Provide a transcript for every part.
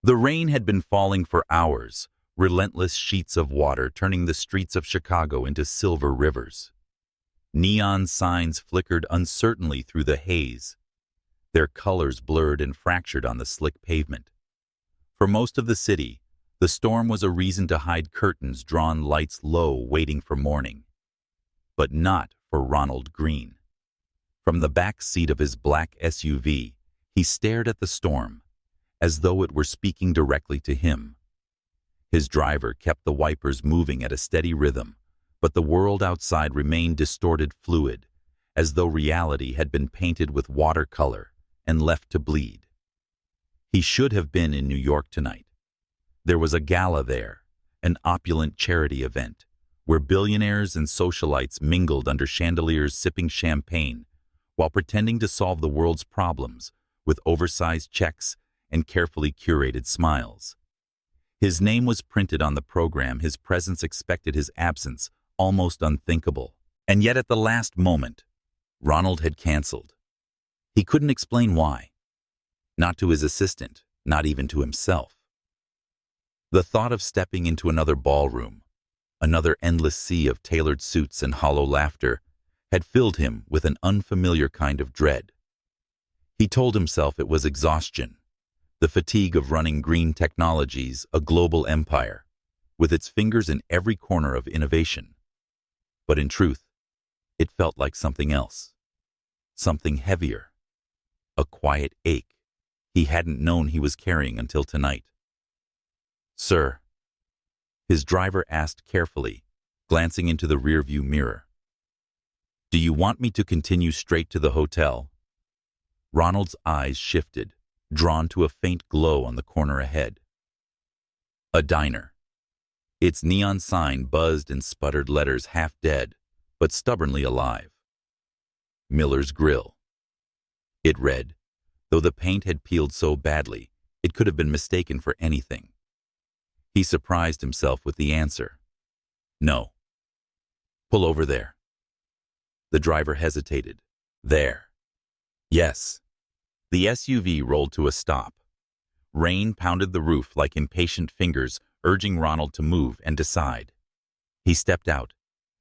The rain had been falling for hours, relentless sheets of water turning the streets of Chicago into silver rivers. Neon signs flickered uncertainly through the haze, their colors blurred and fractured on the slick pavement. For most of the city, the storm was a reason to hide curtains drawn lights low waiting for morning. But not for Ronald Green. From the back seat of his black SUV, he stared at the storm, as though it were speaking directly to him. His driver kept the wipers moving at a steady rhythm, but the world outside remained distorted fluid, as though reality had been painted with watercolor and left to bleed. He should have been in New York tonight. There was a gala there, an opulent charity event, where billionaires and socialites mingled under chandeliers sipping champagne while pretending to solve the world's problems with oversized checks and carefully curated smiles. His name was printed on the program, his presence expected, his absence almost unthinkable. And yet at the last moment, Ronald had canceled. He couldn't explain why. Not to his assistant, not even to himself. The thought of stepping into another ballroom, another endless sea of tailored suits and hollow laughter, had filled him with an unfamiliar kind of dread. He told himself it was exhaustion, the fatigue of running Green Technologies, a global empire, with its fingers in every corner of innovation. But in truth, it felt like something else, something heavier, a quiet ache he hadn't known he was carrying until tonight. "Sir," his driver asked carefully, glancing into the rearview mirror. "Do you want me to continue straight to the hotel?" Ronald's eyes shifted, drawn to a faint glow on the corner ahead. A diner. Its neon sign buzzed and sputtered, letters half dead, but stubbornly alive. Miller's Grill. It read, though the paint had peeled so badly, it could have been mistaken for anything. He surprised himself with the answer. "No." "Pull over there." The driver hesitated. "There." "Yes." The SUV rolled to a stop. Rain pounded the roof like impatient fingers, urging Ronald to move and decide. He stepped out,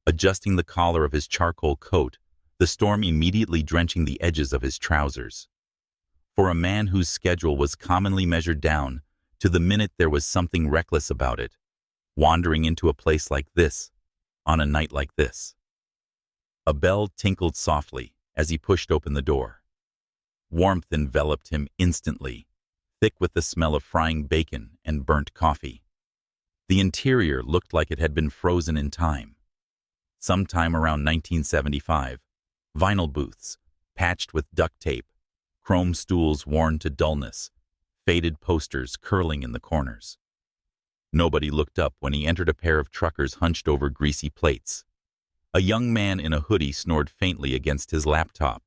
adjusting the collar of his charcoal coat, the storm immediately drenching the edges of his trousers. For a man whose schedule was commonly measured down to the minute, there was something reckless about it, wandering into a place like this, on a night like this. A bell tinkled softly as he pushed open the door. Warmth enveloped him instantly, thick with the smell of frying bacon and burnt coffee. The interior looked like it had been frozen in time. Sometime around 1975, vinyl booths, patched with duct tape, chrome stools worn to dullness, faded posters curling in the corners. Nobody looked up when he entered a pair of truckers hunched over greasy plates. A young man in a hoodie snored faintly against his laptop.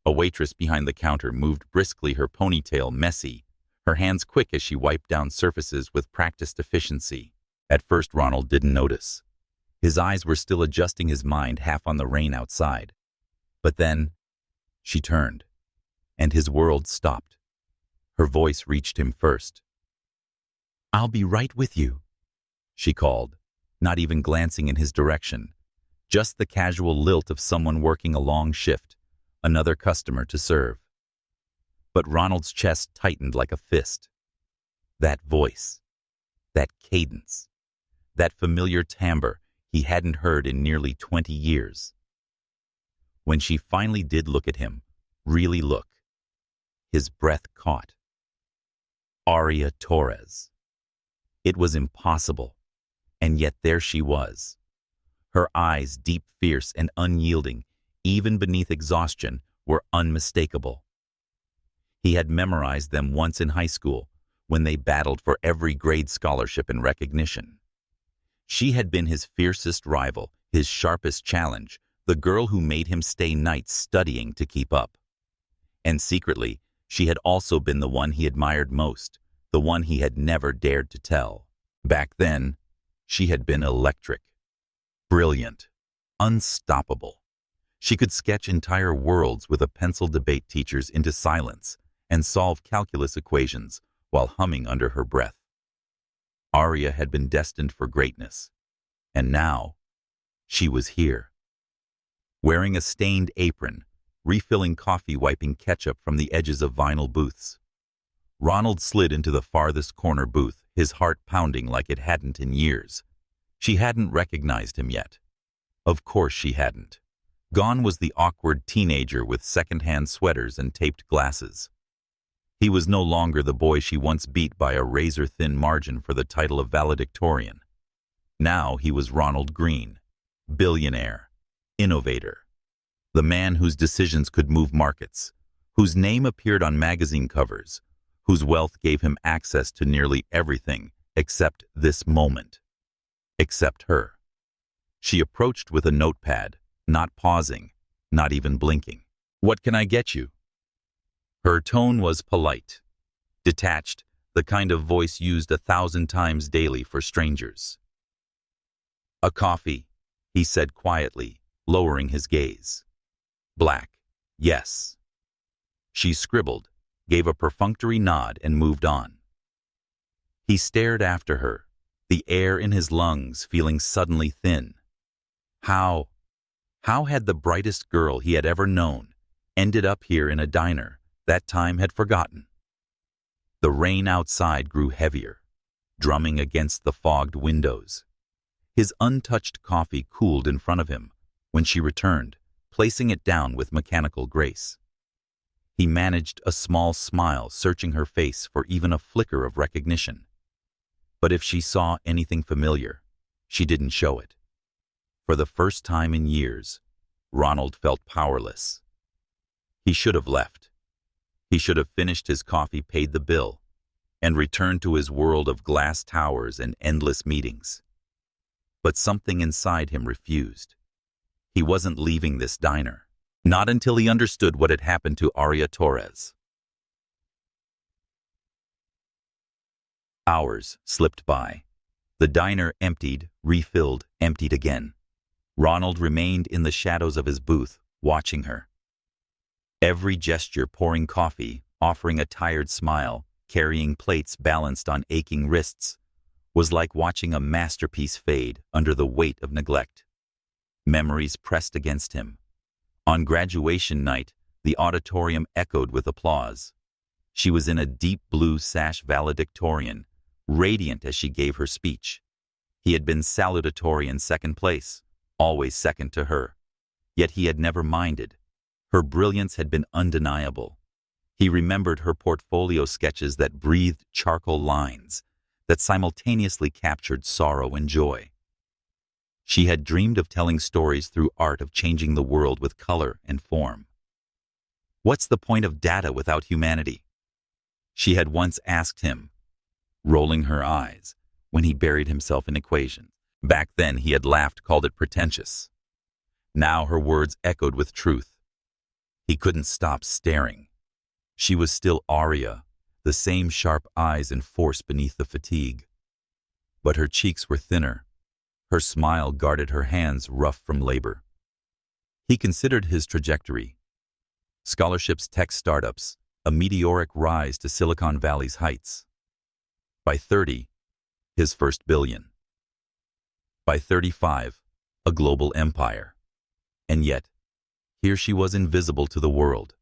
A waitress behind the counter moved briskly, her ponytail messy, her hands quick as she wiped down surfaces with practiced efficiency. At first, Ronald didn't notice. His eyes were still adjusting, his mind half on the rain outside. But then, she turned, and his world stopped. Her voice reached him first. "I'll be right with you," she called, not even glancing in his direction, just the casual lilt of someone working a long shift, another customer to serve. But Ronald's chest tightened like a fist. That voice, that cadence, that familiar timbre he hadn't heard in nearly 20 years. When she finally did look at him, really look, his breath caught. Aria Torres. It was impossible, and yet there she was. Her eyes, deep, fierce, and unyielding, even beneath exhaustion, were unmistakable. He had memorized them once in high school, when they battled for every grade scholarship and recognition. She had been his fiercest rival, his sharpest challenge, the girl who made him stay nights studying to keep up. And secretly, she had also been the one he admired most, the one he had never dared to tell. Back then, she had been electric, brilliant, unstoppable. She could sketch entire worlds with a pencil, debate teachers into silence, and solve calculus equations while humming under her breath. Aria had been destined for greatness, and now she was here. Wearing a stained apron, refilling coffee, wiping ketchup from the edges of vinyl booths. Ronald slid into the farthest corner booth, his heart pounding like it hadn't in years. She hadn't recognized him yet. Of course she hadn't. Gone was the awkward teenager with second-hand sweaters and taped glasses. He was no longer the boy she once beat by a razor-thin margin for the title of Valedictorian. Now he was Ronald Green, billionaire, innovator, the man whose decisions could move markets, whose name appeared on magazine covers, whose wealth gave him access to nearly everything except this moment, except her. She approached with a notepad, not pausing, not even blinking. "What can I get you?" Her tone was polite, detached, the kind of voice used 1,000 times daily for strangers. "A coffee," he said quietly, lowering his gaze. "Black, yes." She scribbled, gave a perfunctory nod, and moved on. He stared after her, the air in his lungs feeling suddenly thin. How had the brightest girl he had ever known ended up here in a diner that time had forgotten? The rain outside grew heavier, drumming against the fogged windows. His untouched coffee cooled in front of him when she returned, placing it down with mechanical grace. He managed a small smile, searching her face for even a flicker of recognition. But if she saw anything familiar, she didn't show it. For the first time in years, Ronald felt powerless. He should have left. He should have finished his coffee, paid the bill, and returned to his world of glass towers and endless meetings. But something inside him refused. He wasn't leaving this diner, not until he understood what had happened to Aria Torres. Hours slipped by. The diner emptied, refilled, emptied again. Ronald remained in the shadows of his booth, watching her. Every gesture, pouring coffee, offering a tired smile, carrying plates balanced on aching wrists, was like watching a masterpiece fade under the weight of neglect. Memories pressed against him. On graduation night, the auditorium echoed with applause. She was in a deep blue sash valedictorian, radiant as she gave her speech. He had been salutatorian in second place, always second to her. Yet he had never minded. Her brilliance had been undeniable. He remembered her portfolio sketches that breathed charcoal lines, that simultaneously captured sorrow and joy. She had dreamed of telling stories through art, of changing the world with color and form. "What's the point of data without humanity?" she had once asked him, rolling her eyes when he buried himself in equations. Back then he had laughed, called it pretentious. Now her words echoed with truth. He couldn't stop staring. She was still Aria, the same sharp eyes and force beneath the fatigue. But her cheeks were thinner. Her smile guarded her hands rough from labor. He considered his trajectory. Scholarships, tech startups, a meteoric rise to Silicon Valley's heights. By 30, his first billion. By 35, a global empire. And yet, here she was, invisible to the world.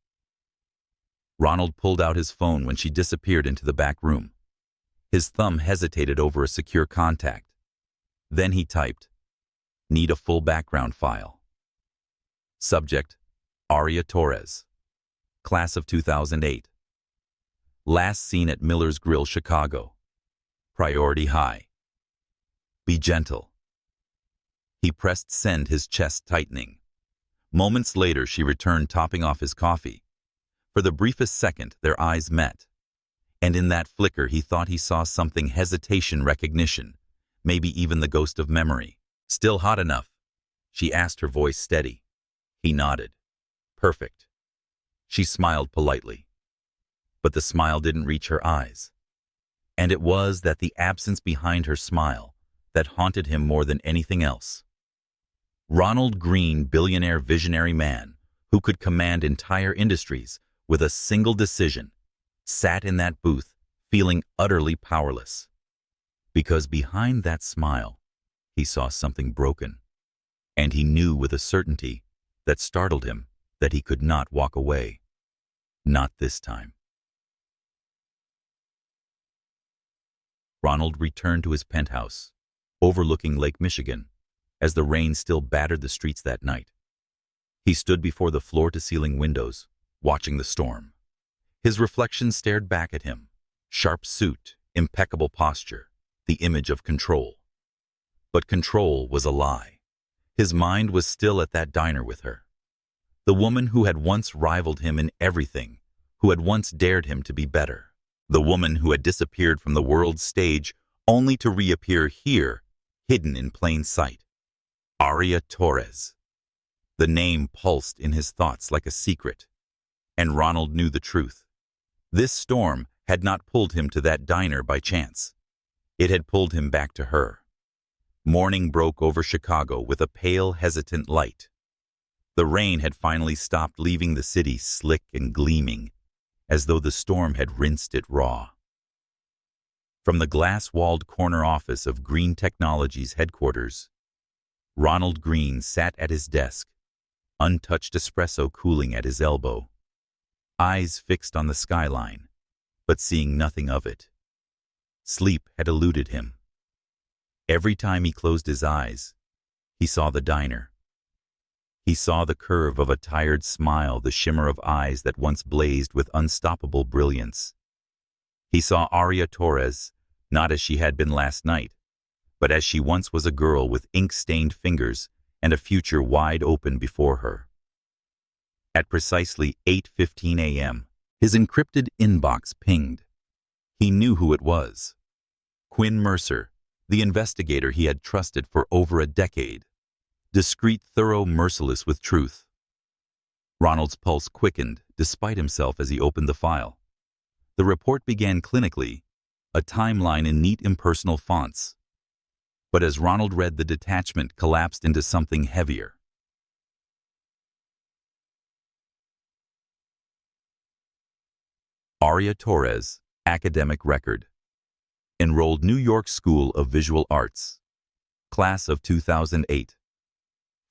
Ronald pulled out his phone when she disappeared into the back room. His thumb hesitated over a secure contact. Then he typed, "Need a full background file." Subject, Aria Torres. Class of 2008. Last seen at Miller's Grill, Chicago. Priority high. Be gentle. He pressed send, his chest tightening. Moments later, she returned, topping off his coffee. For the briefest second, their eyes met. And in that flicker, he thought he saw something: hesitation, recognition, maybe even the ghost of memory. "Still hot enough?" she asked, her voice steady. He nodded. "Perfect." She smiled politely. But the smile didn't reach her eyes. And it was that the absence behind her smile that haunted him more than anything else. Ronald Green, billionaire, visionary man who could command entire industries with a single decision, sat in that booth, feeling utterly powerless. Because behind that smile, he saw something broken, and he knew with a certainty that startled him that he could not walk away. Not this time. Ronald returned to his penthouse, overlooking Lake Michigan, as the rain still battered the streets that night. He stood before the floor-to-ceiling windows, watching the storm. His reflection stared back at him, sharp suit, impeccable posture, the image of control. But control was a lie. His mind was still at that diner with her. The woman who had once rivaled him in everything, who had once dared him to be better. The woman who had disappeared from the world's stage only to reappear here, hidden in plain sight. Aria Torres. The name pulsed in his thoughts like a secret, and Ronald knew the truth. This storm had not pulled him to that diner by chance. It had pulled him back to her. Morning broke over Chicago with a pale, hesitant light. The rain had finally stopped, leaving the city slick and gleaming, as though the storm had rinsed it raw. From the glass-walled corner office of Green Technologies headquarters, Ronald Green sat at his desk, untouched espresso cooling at his elbow, eyes fixed on the skyline, but seeing nothing of it. Sleep had eluded him. Every time he closed his eyes, he saw the diner. He saw the curve of a tired smile, the shimmer of eyes that once blazed with unstoppable brilliance. He saw Aria Torres, not as she had been last night, but as she once was, a girl with ink-stained fingers and a future wide open before her. At precisely 8:15 a.m., his encrypted inbox pinged. He knew who it was. Quinn Mercer, the investigator he had trusted for over a decade. Discreet, thorough, merciless with truth. Ronald's pulse quickened despite himself as he opened the file. The report began clinically, a timeline in neat impersonal fonts. But as Ronald read, the detachment collapsed into something heavier. Aria Torres, academic record. Enrolled New York School of Visual Arts. Class of 2008.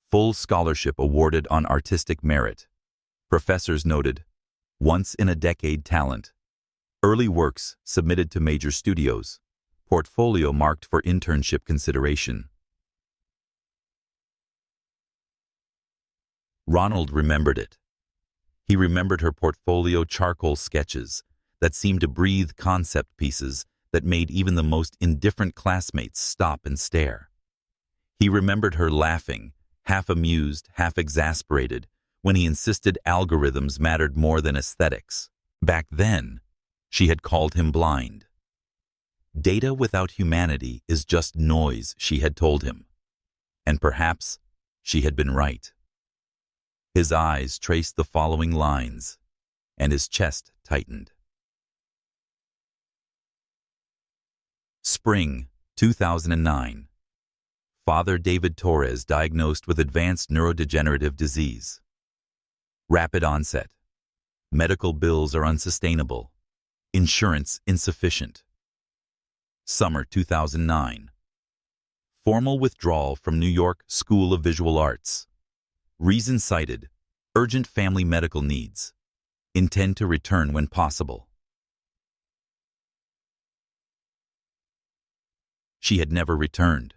Full scholarship awarded on artistic merit. Professors noted, once-in-a-decade talent. Early works submitted to major studios. Portfolio marked for internship consideration. Ronald remembered it. He remembered her portfolio charcoal sketches that seemed to breathe concept pieces that made even the most indifferent classmates stop and stare. He remembered her laughing, half amused, half exasperated, when he insisted algorithms mattered more than aesthetics. Back then, she had called him blind. Data without humanity is just noise, she had told him. And perhaps she had been right. His eyes traced the following lines, and his chest tightened. Spring, 2009. Father David Torres diagnosed with advanced neurodegenerative disease. Rapid onset. Medical bills are unsustainable. Insurance insufficient. Summer 2009. Formal withdrawal from New York School of Visual Arts. Reason cited, urgent family medical needs. Intend to return when possible. She had never returned.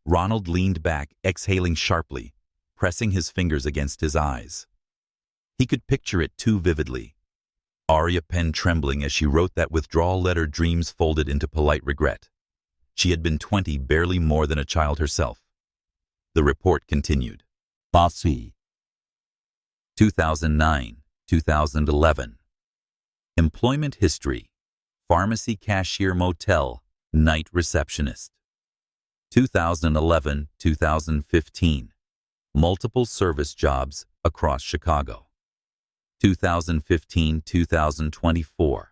Ronald leaned back, exhaling sharply, pressing his fingers against his eyes. He could picture it too vividly. Aria, pen trembling as she wrote that withdrawal letter, dreams folded into polite regret. She had been 20, barely more than a child herself. The report continued. Bossy. 2009-2011. Employment history. Pharmacy cashier, motel, night receptionist. 2011-2015. Multiple service jobs across Chicago. 2015-2024.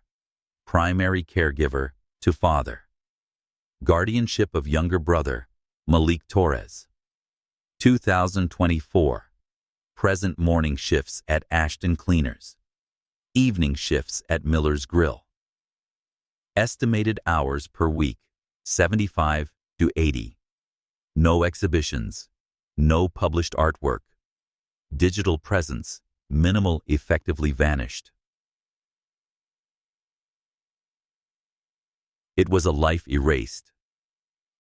Primary caregiver to father. Guardianship of younger brother, Malik Torres. 2024. Present morning shifts at Ashton Cleaners. Evening shifts at Miller's Grill. Estimated hours per week, 75 to 80. No exhibitions, no published artwork. Digital presence, minimal, effectively vanished. It was a life erased.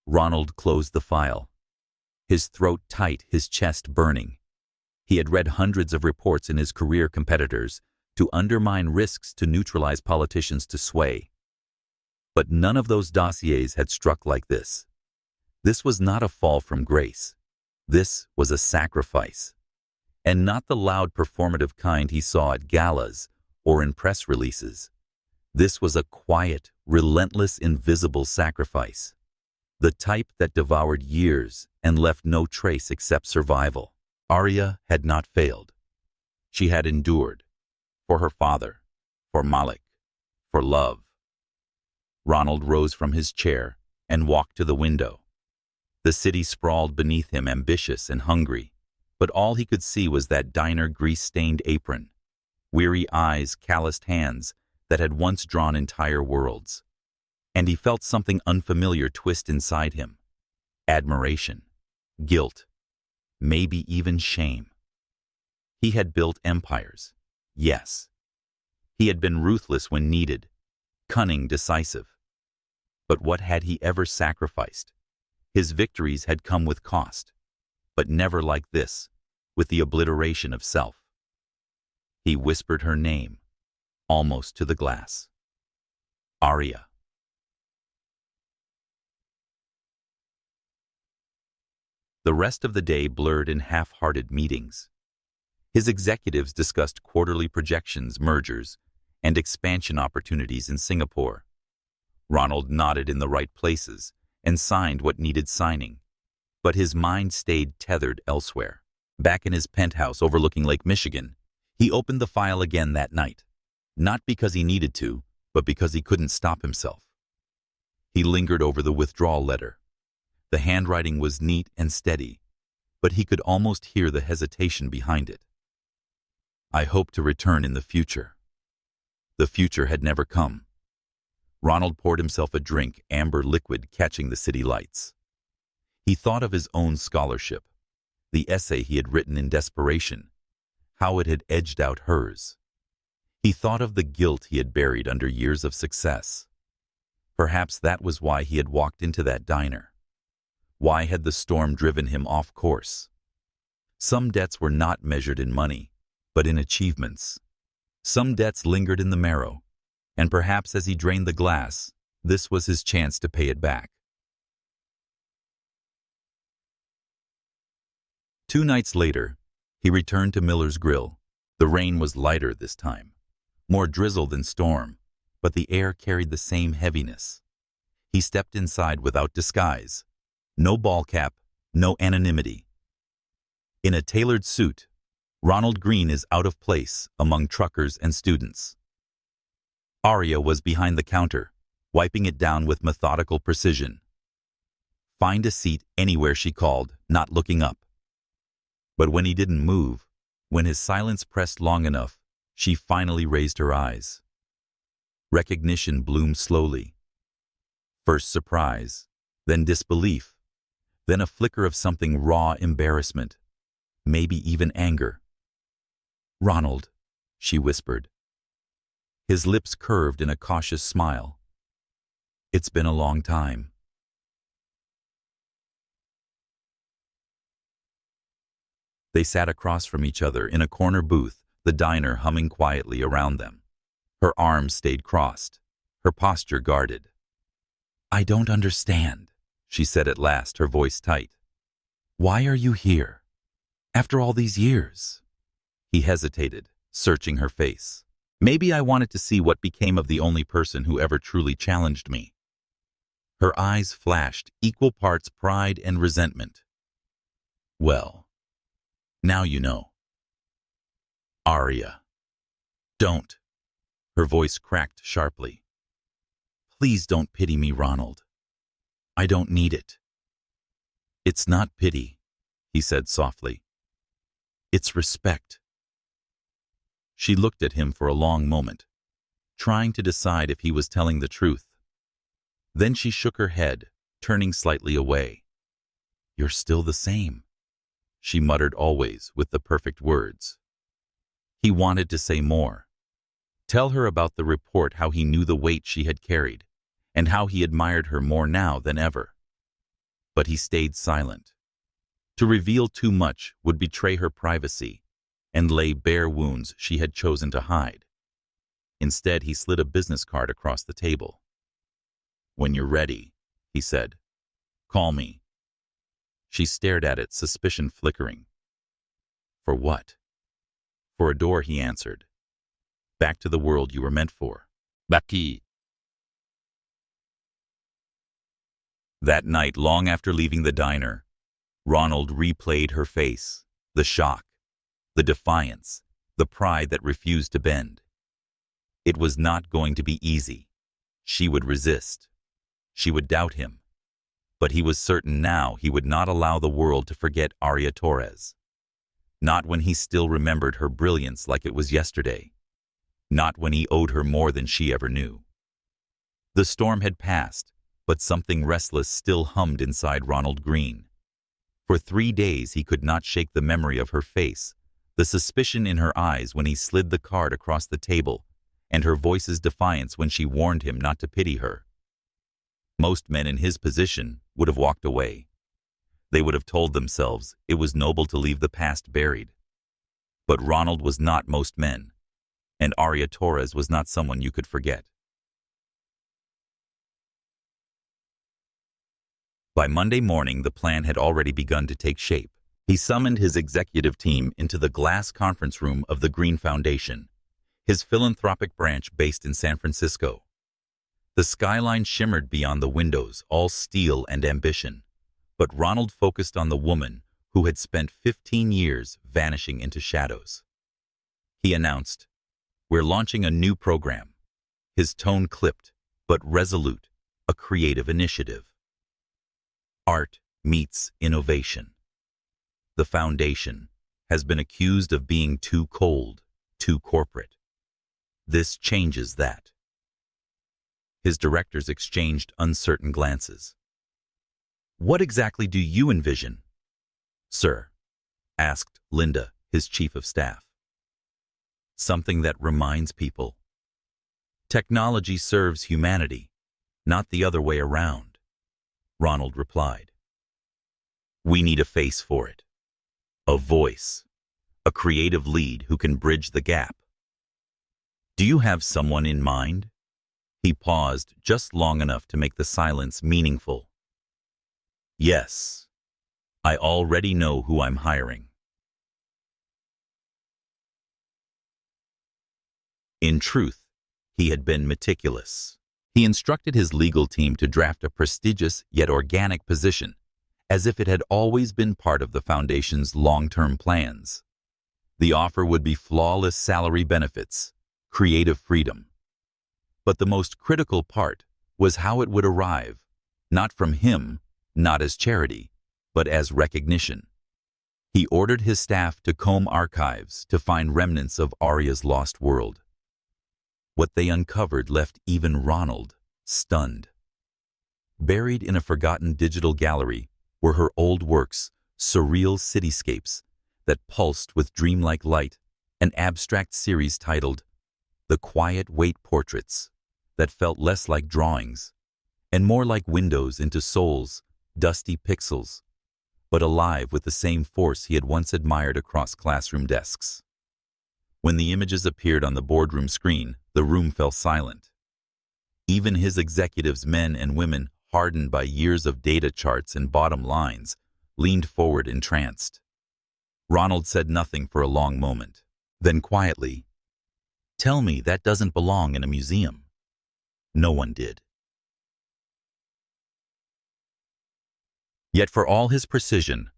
Ronald closed the file. His throat tight, his chest burning. He had read hundreds of reports in his career competitors to undermine risks, to neutralize politicians, to sway. But none of those dossiers had struck like this. This was not a fall from grace. This was a sacrifice. And not the loud performative kind he saw at galas or in press releases. This was a quiet, relentless, invisible sacrifice. The type that devoured years and left no trace except survival. Aria had not failed. She had endured. For her father, for Malik, for love. Ronald rose from his chair and walked to the window. The city sprawled beneath him, ambitious and hungry, but all he could see was that diner grease-stained apron, weary eyes, calloused hands that had once drawn entire worlds. And he felt something unfamiliar twist inside him. Admiration, guilt, maybe even shame. He had built empires, yes. He had been ruthless when needed, cunning, decisive. But what had he ever sacrificed? His victories had come with cost, but never like this, with the obliteration of self. He whispered her name, almost to the glass. Aria. The rest of the day blurred in half-hearted meetings. His executives discussed quarterly projections, mergers, and expansion opportunities in Singapore. Ronald nodded in the right places and signed what needed signing, but his mind stayed tethered elsewhere. Back in his penthouse overlooking Lake Michigan, he opened the file again that night, not because he needed to, but because he couldn't stop himself. He lingered over the withdrawal letter. The handwriting was neat and steady, but he could almost hear the hesitation behind it. I hope to return in the future. The future had never come. Ronald poured himself a drink, amber liquid catching the city lights. He thought of his own scholarship, the essay he had written in desperation, how it had edged out hers. He thought of the guilt he had buried under years of success. Perhaps that was why he had walked into that diner. Why had the storm driven him off course? Some debts were not measured in money, but in achievements. Some debts lingered in the marrow, and perhaps as he drained the glass, this was his chance to pay it back. 2 nights later, he returned to Miller's Grill. The rain was lighter this time, more drizzle than storm, but the air carried the same heaviness. He stepped inside without disguise. No ball cap, no anonymity. In a tailored suit, Ronald Green is out of place among truckers and students. Aria was behind the counter, wiping it down with methodical precision. Find a seat anywhere, she called, not looking up. But when he didn't move, when his silence pressed long enough, she finally raised her eyes. Recognition bloomed slowly. First surprise, then disbelief, then a flicker of something raw, embarrassment, maybe even anger. "Ronald," she whispered. His lips curved in a cautious smile. "It's been a long time." They sat across from each other in a corner booth, the diner humming quietly around them. Her arms stayed crossed, her posture guarded. "I don't understand," she said at last, her voice tight. "Why are you here? After all these years?" He hesitated, searching her face. "Maybe I wanted to see what became of the only person who ever truly challenged me." Her eyes flashed, equal parts pride and resentment. "Well, now you know." "Aria, don't." Her voice cracked sharply. "Please don't pity me, Ronald. I don't need it." "It's not pity," he said softly. "It's respect." She looked at him for a long moment, trying to decide if he was telling the truth. Then she shook her head, turning slightly away. "You're still the same," she muttered, always with the perfect words. He wanted to say more. Tell her about the report, how he knew the weight she had carried, and how he admired her more now than ever. But he stayed silent. To reveal too much would betray her privacy and lay bare wounds she had chosen to hide. Instead, he slid a business card across the table. "When you're ready," he said, "call me." She stared at it, suspicion flickering. "For what?" "For a door," he answered. "Back to the world you were meant for." Baki. That night, long after leaving the diner, Ronald replayed her face, the shock, the defiance, the pride that refused to bend. It was not going to be easy. She would resist. She would doubt him. But he was certain now he would not allow the world to forget Aria Torres. Not when he still remembered her brilliance like it was yesterday. Not when he owed her more than she ever knew. The storm had passed, but something restless still hummed inside Ronald Green. For 3 days he could not shake the memory of her face, the suspicion in her eyes when he slid the card across the table, and her voice's defiance when she warned him not to pity her. Most men in his position would have walked away. They would have told themselves it was noble to leave the past buried. But Ronald was not most men, and Aria Torres was not someone you could forget. By Monday morning, the plan had already begun to take shape. He summoned his executive team into the glass conference room of the Green Foundation, his philanthropic branch based in San Francisco. The skyline shimmered beyond the windows, all steel and ambition, but Ronald focused on the woman who had spent 15 years vanishing into shadows. He announced, "We're launching a new program." His tone clipped, but resolute, a creative initiative. Art meets innovation. The foundation has been accused of being too cold, too corporate. This changes that. His directors exchanged uncertain glances. "What exactly do you envision, sir?" asked Linda, his chief of staff. "Something that reminds people. Technology serves humanity, not the other way around," Ronald replied. "We need a face for it. A voice. A creative lead who can bridge the gap. Do you have someone in mind?" He paused just long enough to make the silence meaningful. "Yes. I already know who I'm hiring." In truth, he had been meticulous. He instructed his legal team to draft a prestigious yet organic position, as if it had always been part of the foundation's long-term plans. The offer would be flawless salary benefits, creative freedom. But the most critical part was how it would arrive, not from him, not as charity, but as recognition. He ordered his staff to comb archives to find remnants of Aria's lost world. What they uncovered left even Ronald stunned. Buried in a forgotten digital gallery were her old works, surreal cityscapes that pulsed with dreamlike light, an abstract series titled The Quiet Wait Portraits that felt less like drawings and more like windows into souls, dusty pixels, but alive with the same force he had once admired across classroom desks. When the images appeared on the boardroom screen, the room fell silent. Even his executives, men and women hardened by years of data charts and bottom lines, leaned forward entranced. Ronald said nothing for a long moment. Then quietly, "Tell me that doesn't belong in a museum." No one did. Yet for all his precision,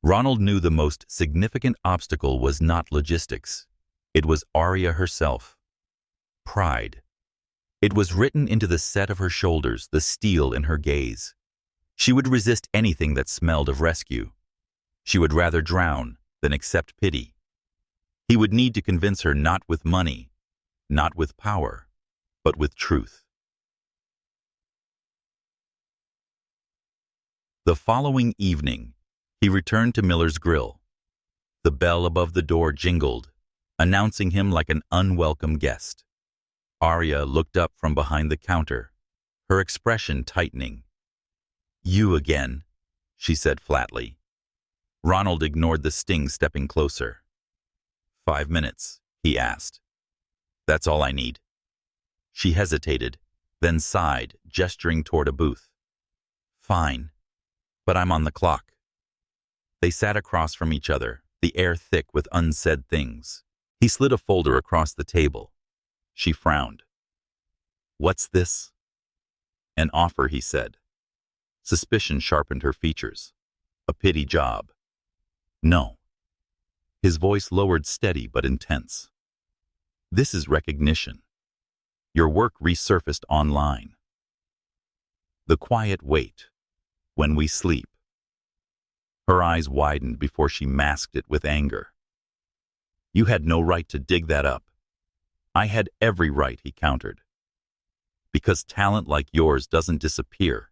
Ronald knew the most significant obstacle was not logistics. It was Aria herself. Pride. It was written into the set of her shoulders, the steel in her gaze. She would resist anything that smelled of rescue. She would rather drown than accept pity. He would need to convince her not with money, not with power, but with truth. The following evening, he returned to Miller's Grill. The bell above the door jingled, announcing him like an unwelcome guest. Aria looked up from behind the counter, her expression tightening. "You again," she said flatly. Ronald ignored the sting, stepping closer. 5 minutes, he asked. "That's all I need." She hesitated, then sighed, gesturing toward a booth. "Fine, but I'm on the clock." They sat across from each other, the air thick with unsaid things. He slid a folder across the table. She frowned. "What's this?" "An offer," he said. Suspicion sharpened her features. "A pity job." "No." His voice lowered, steady but intense. "This is recognition. Your work resurfaced online." The quiet wait. When we sleep. Her eyes widened before she masked it with anger. "You had no right to dig that up." "I had every right," he countered. "Because talent like yours doesn't disappear.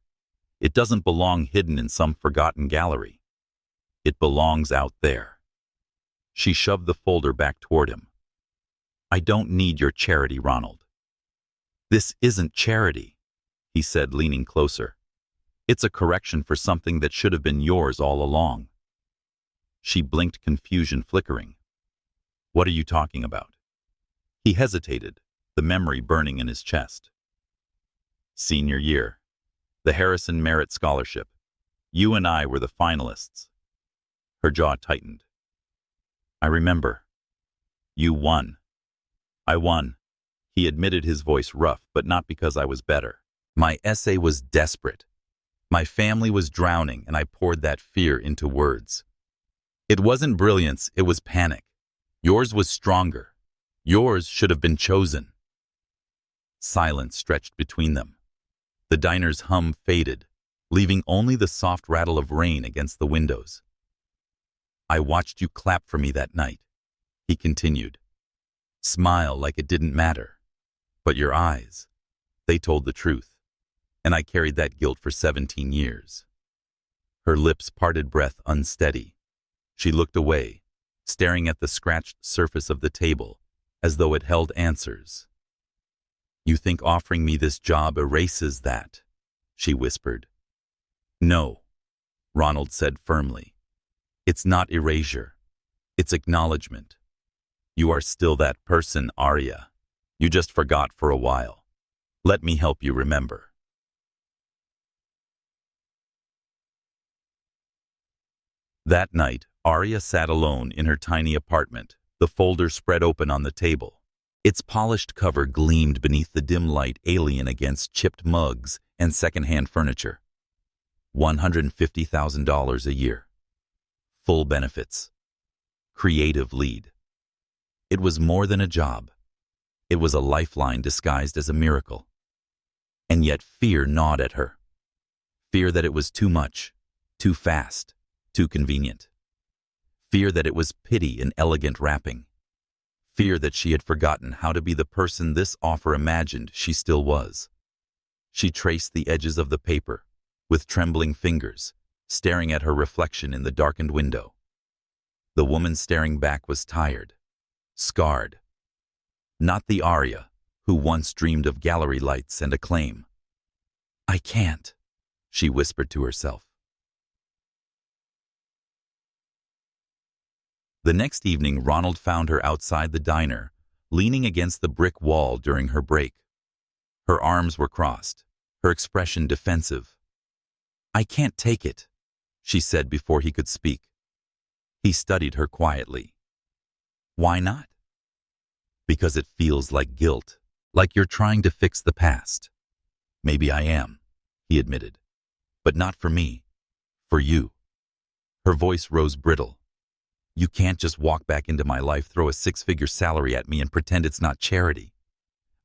It doesn't belong hidden in some forgotten gallery. It belongs out there." She shoved the folder back toward him. "I don't need your charity, Ronald." "This isn't charity," he said, leaning closer. "It's a correction for something that should have been yours all along." She blinked, confusion flickering. "What are you talking about?" He hesitated, the memory burning in his chest. "Senior year. The Harrison Merit Scholarship. You and I were the finalists." Her jaw tightened. "I remember. You won." "I won." He admitted, his voice rough, but not because I was better. "My essay was desperate. My family was drowning, and I poured that fear into words. It wasn't brilliance, it was panic. Yours was stronger. Yours should have been chosen." Silence stretched between them. The diner's hum faded, leaving only the soft rattle of rain against the windows. "I watched you clap for me that night," he continued. "Smile like it didn't matter. But your eyes, they told the truth. And I carried that guilt for 17 years. Her lips parted, breath unsteady. She looked away, staring at the scratched surface of the table, as though it held answers. "You think offering me this job erases that?" she whispered. "No," Ronald said firmly. "It's not erasure. It's acknowledgement. You are still that person, Aria. You just forgot for a while. Let me help you remember." That night, Aria sat alone in her tiny apartment, the folder spread open on the table. Its polished cover gleamed beneath the dim light, alien against chipped mugs and secondhand furniture. $150,000 a year. Full benefits. Creative lead. It was more than a job. It was a lifeline disguised as a miracle. And yet fear gnawed at her. Fear that it was too much, too fast, too convenient. Fear that it was pity in elegant wrapping. Fear that she had forgotten how to be the person this offer imagined she still was. She traced the edges of the paper, with trembling fingers, staring at her reflection in the darkened window. The woman staring back was tired, scarred. Not the Aria who once dreamed of gallery lights and acclaim. "I can't," she whispered to herself. The next evening, Ronald found her outside the diner, leaning against the brick wall during her break. Her arms were crossed, her expression defensive. "I can't take it," she said before he could speak. He studied her quietly. "Why not?" "Because it feels like guilt, like you're trying to fix the past." "Maybe I am," he admitted. "But not for me. For you." Her voice rose brittle. "You can't just walk back into my life, throw a 6-figure salary at me, and pretend it's not charity.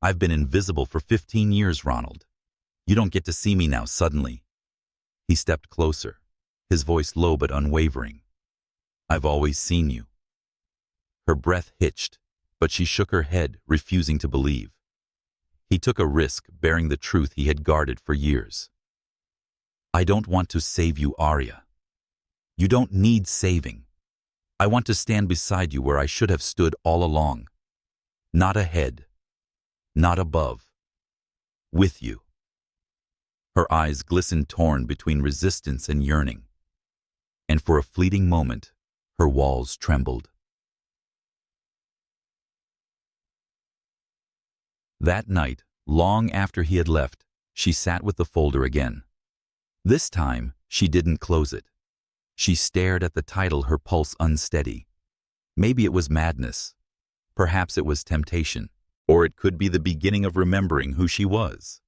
I've been invisible for 15 years, Ronald. You don't get to see me now suddenly." He stepped closer, his voice low but unwavering. "I've always seen you." Her breath hitched, but she shook her head, refusing to believe. He took a risk, bearing the truth he had guarded for years. I don't want to save you, Aria. You don't need saving. I want to stand beside you where I should have stood all along. Not ahead. Not above. With you. Her eyes glistened, torn between resistance and yearning. And for a fleeting moment, her walls trembled. That night, long after he had left, she sat with the folder again. This time, she didn't close it. She stared at the title, her pulse unsteady. Maybe it was madness. Perhaps it was temptation. Or it could be the beginning of remembering who she was.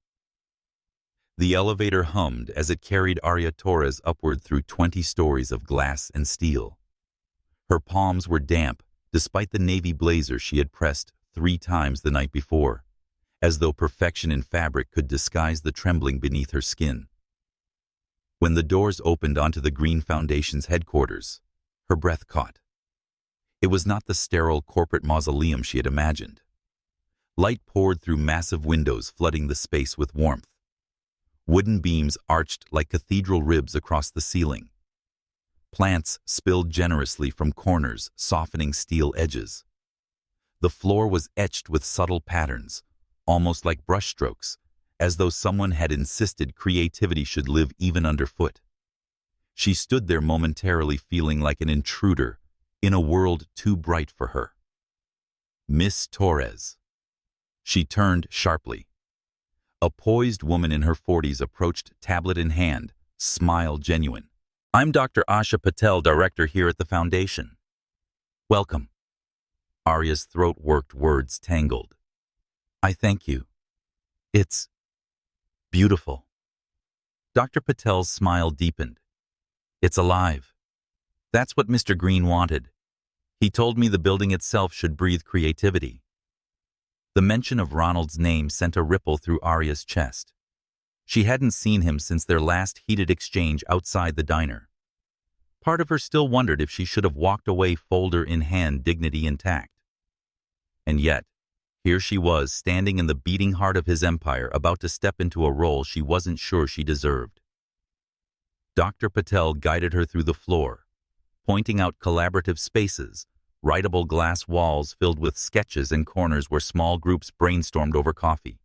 The elevator hummed as it carried Aria Torres upward through 20 stories of glass and steel. Her palms were damp, despite the navy blazer she had pressed 3 times the night before, as though perfection in fabric could disguise the trembling beneath her skin. When the doors opened onto the Green Foundation's headquarters, her breath caught. It was not the sterile corporate mausoleum she had imagined. Light poured through massive windows, flooding the space with warmth. Wooden beams arched like cathedral ribs across the ceiling. Plants spilled generously from corners, softening steel edges. The floor was etched with subtle patterns, almost like brushstrokes, as though someone had insisted creativity should live even underfoot. She stood there momentarily, feeling like an intruder in a world too bright for her. Miss Torres. She turned sharply. A poised woman in her 40s approached, tablet in hand, smile genuine. I'm Dr. Asha Patel, director here at the Foundation. Welcome. Aria's throat worked, words tangled. I thank you. It's beautiful. Dr. Patel's smile deepened. It's alive. That's what Mr. Green wanted. He told me the building itself should breathe creativity. The mention of Ronald's name sent a ripple through Aria's chest. She hadn't seen him since their last heated exchange outside the diner. Part of her still wondered if she should have walked away, folder in hand, dignity intact. And yet, here she was, standing in the beating heart of his empire, about to step into a role she wasn't sure she deserved. Dr. Patel guided her through the floor, pointing out collaborative spaces, writable glass walls filled with sketches and corners where small groups brainstormed over coffee.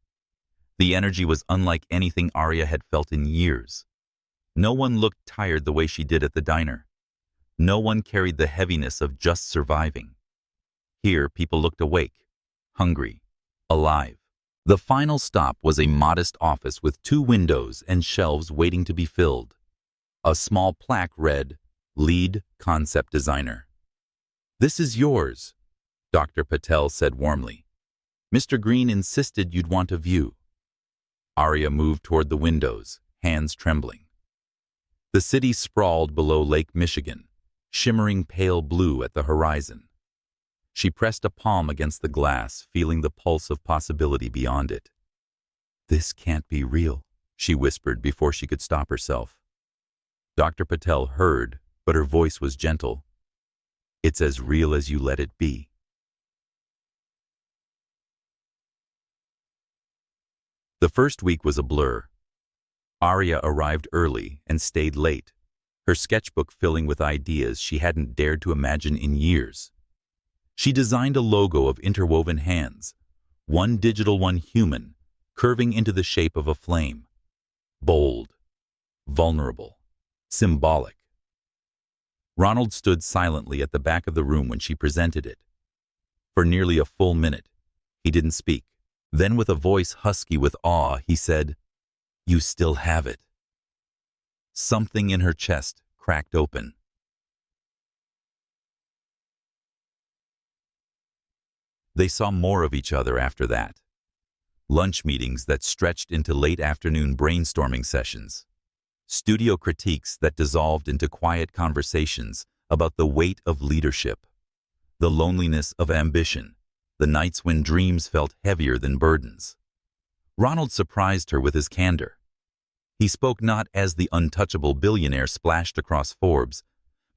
The energy was unlike anything Aria had felt in years. No one looked tired the way she did at the diner. No one carried the heaviness of just surviving. Here, people looked awake, hungry, alive. The final stop was a modest office with 2 windows and shelves waiting to be filled. A small plaque read, Lead Concept Designer. This is yours, Dr. Patel said warmly. Mr. Green insisted you'd want a view. Aria moved toward the windows, hands trembling. The city sprawled below Lake Michigan, shimmering pale blue at the horizon. She pressed a palm against the glass, feeling the pulse of possibility beyond it. This can't be real, she whispered before she could stop herself. Dr. Patel heard, but her voice was gentle. It's as real as you let it be. The first week was a blur. Aria arrived early and stayed late, her sketchbook filling with ideas she hadn't dared to imagine in years. She designed a logo of interwoven hands, one digital, one human, curving into the shape of a flame. Bold, vulnerable, symbolic. Ronald stood silently at the back of the room when she presented it. For nearly a full minute, he didn't speak. Then, with a voice husky with awe, he said, "You still have it." Something in her chest cracked open. They saw more of each other after that. Lunch meetings that stretched into late afternoon brainstorming sessions. Studio critiques that dissolved into quiet conversations about the weight of leadership, the loneliness of ambition, the nights when dreams felt heavier than burdens. Ronald surprised her with his candor. He spoke not as the untouchable billionaire splashed across Forbes,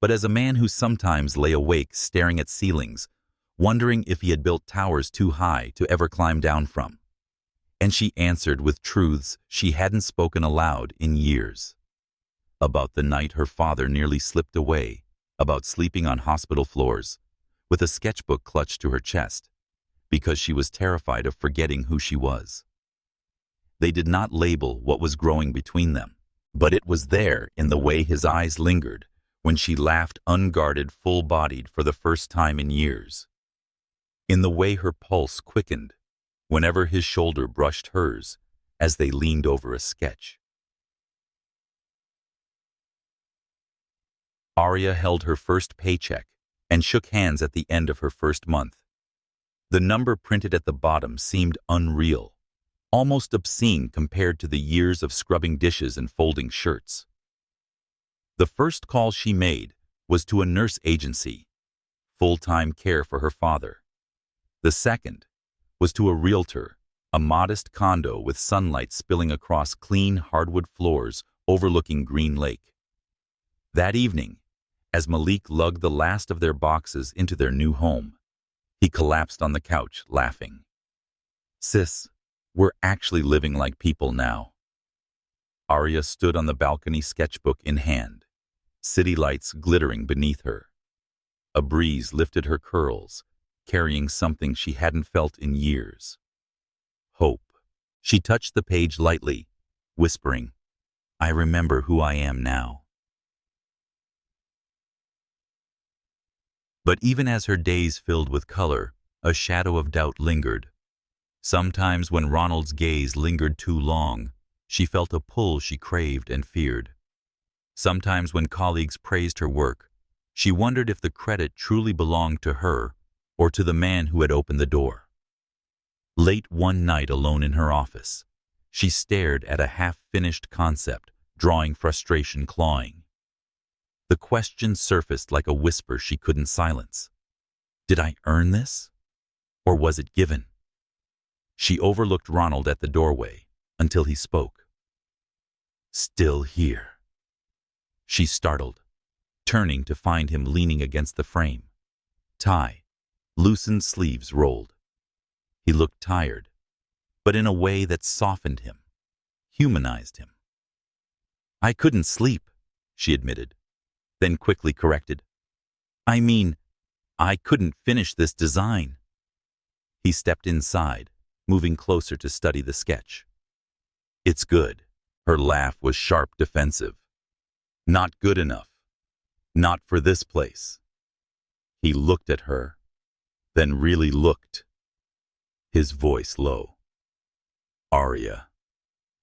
but as a man who sometimes lay awake staring at ceilings, wondering if he had built towers too high to ever climb down from. And she answered with truths she hadn't spoken aloud in years. about the night her father nearly slipped away, about sleeping on hospital floors, with a sketchbook clutched to her chest, because she was terrified of forgetting who she was. They did not label what was growing between them, but it was there in the way his eyes lingered when she laughed unguarded, full-bodied for the first time in years, in the way her pulse quickened whenever his shoulder brushed hers as they leaned over a sketch. Aria held her first paycheck and shook hands at the end of her first month. The number printed at the bottom seemed unreal, almost obscene compared to the years of scrubbing dishes and folding shirts. The first call she made was to a nurse agency, full-time care for her father. The second was to a realtor, a modest condo with sunlight spilling across clean hardwood floors overlooking Green Lake. That evening, as Malik lugged the last of their boxes into their new home, he collapsed on the couch, laughing. "Sis, we're actually living like people now." Aria stood on the balcony, sketchbook in hand, city lights glittering beneath her. A breeze lifted her curls, carrying something she hadn't felt in years. Hope. She touched the page lightly, whispering, "I remember who I am now." But even as her days filled with color, a shadow of doubt lingered. Sometimes when Ronald's gaze lingered too long, she felt a pull she craved and feared. Sometimes when colleagues praised her work, she wondered if the credit truly belonged to her or to the man who had opened the door. Late one night, alone in her office, she stared at a half-finished concept, drawing frustration clawing. The question surfaced like a whisper she couldn't silence. Did I earn this? Or was it given? She overlooked Ronald at the doorway until he spoke. "Still here." She startled, turning to find him leaning against the frame. Tie, loosened sleeves rolled. He looked tired, but in a way that softened him, humanized him. "I couldn't sleep," she admitted, then quickly corrected. "I mean, I couldn't finish this design." He stepped inside, moving closer to study the sketch. "It's good." Her laugh was sharp, defensive. "Not good enough. Not for this place." He looked at her, then really looked, his voice low. "Aria,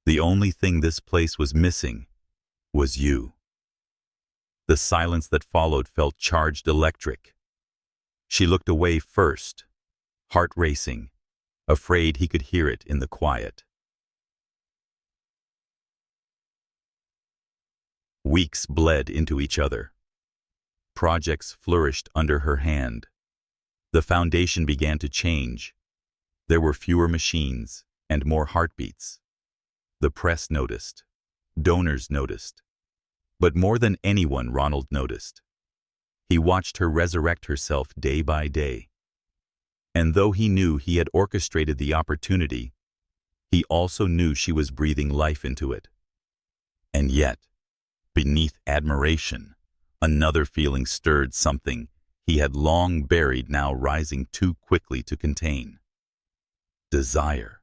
the only thing this place was missing was you." The silence that followed felt charged electric. She looked away first, heart racing, afraid he could hear it in the quiet. Weeks bled into each other. Projects flourished under her hand. The foundation began to change. There were fewer machines and more heartbeats. The press noticed. Donors noticed. But more than anyone, Ronald noticed. He watched her resurrect herself day by day. And though he knew he had orchestrated the opportunity, he also knew she was breathing life into it. And yet, beneath admiration, another feeling stirred, something he had long buried, now rising too quickly to contain. Desire.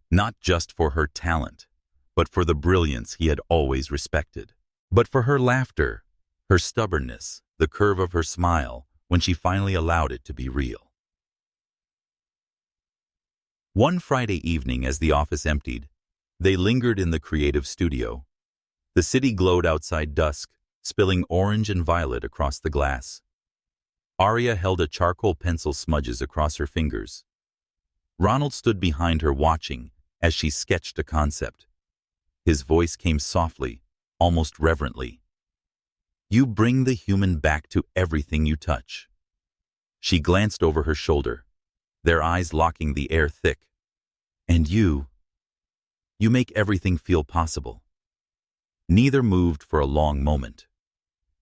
Not just for her talent, but for the brilliance he had always respected. But for her laughter, her stubbornness, the curve of her smile when she finally allowed it to be real. One Friday evening, as the office emptied, they lingered in the creative studio. The city glowed outside dusk, spilling orange and violet across the glass. Aria held a charcoal pencil smudges across her fingers. Ronald stood behind her, watching as she sketched a concept. His voice came softly, almost reverently. "You bring the human back to everything you touch." She glanced over her shoulder, their eyes locking the air thick. "And you make everything feel possible." Neither moved for a long moment.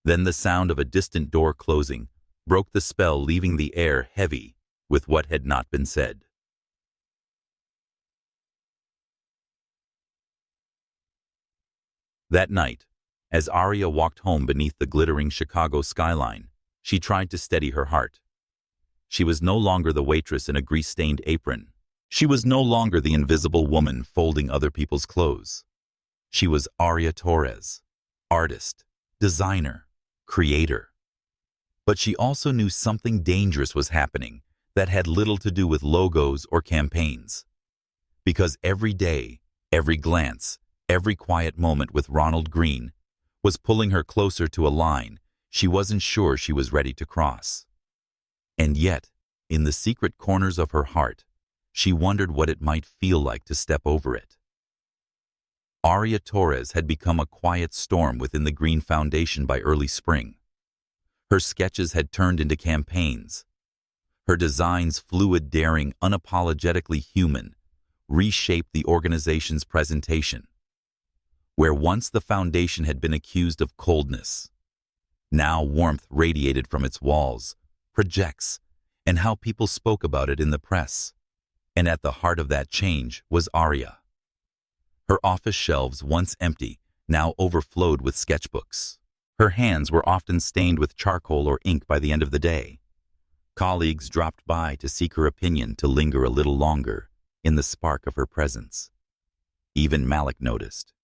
Then the sound of a distant door closing broke the spell, leaving the air heavy with what had not been said. That night, As Aria walked home beneath the glittering Chicago skyline, she tried to steady her heart. She was no longer the waitress in a grease-stained apron. She was no longer the invisible woman folding other people's clothes. She was Aria Torres, artist, designer, creator. But she also knew something dangerous was happening that had little to do with logos or campaigns. Because every day, every glance, every quiet moment with Ronald Green was pulling her closer to a line she wasn't sure she was ready to cross. And yet, in the secret corners of her heart, she wondered what it might feel like to step over it. Aria Torres had become a quiet storm within the Green Foundation by early spring. Her sketches had turned into campaigns. Her designs, fluid, daring, unapologetically human, reshaped the organization's presentation. Where once the foundation had been accused of coldness, now warmth radiated from its walls, projects, and how people spoke about it in the press. And at the heart of that change was Aria. Her office shelves, once empty, now overflowed with sketchbooks. Her hands were often stained with charcoal or ink by the end of the day. Colleagues dropped by to seek her opinion, to linger a little longer in the spark of her presence. Even Malik noticed.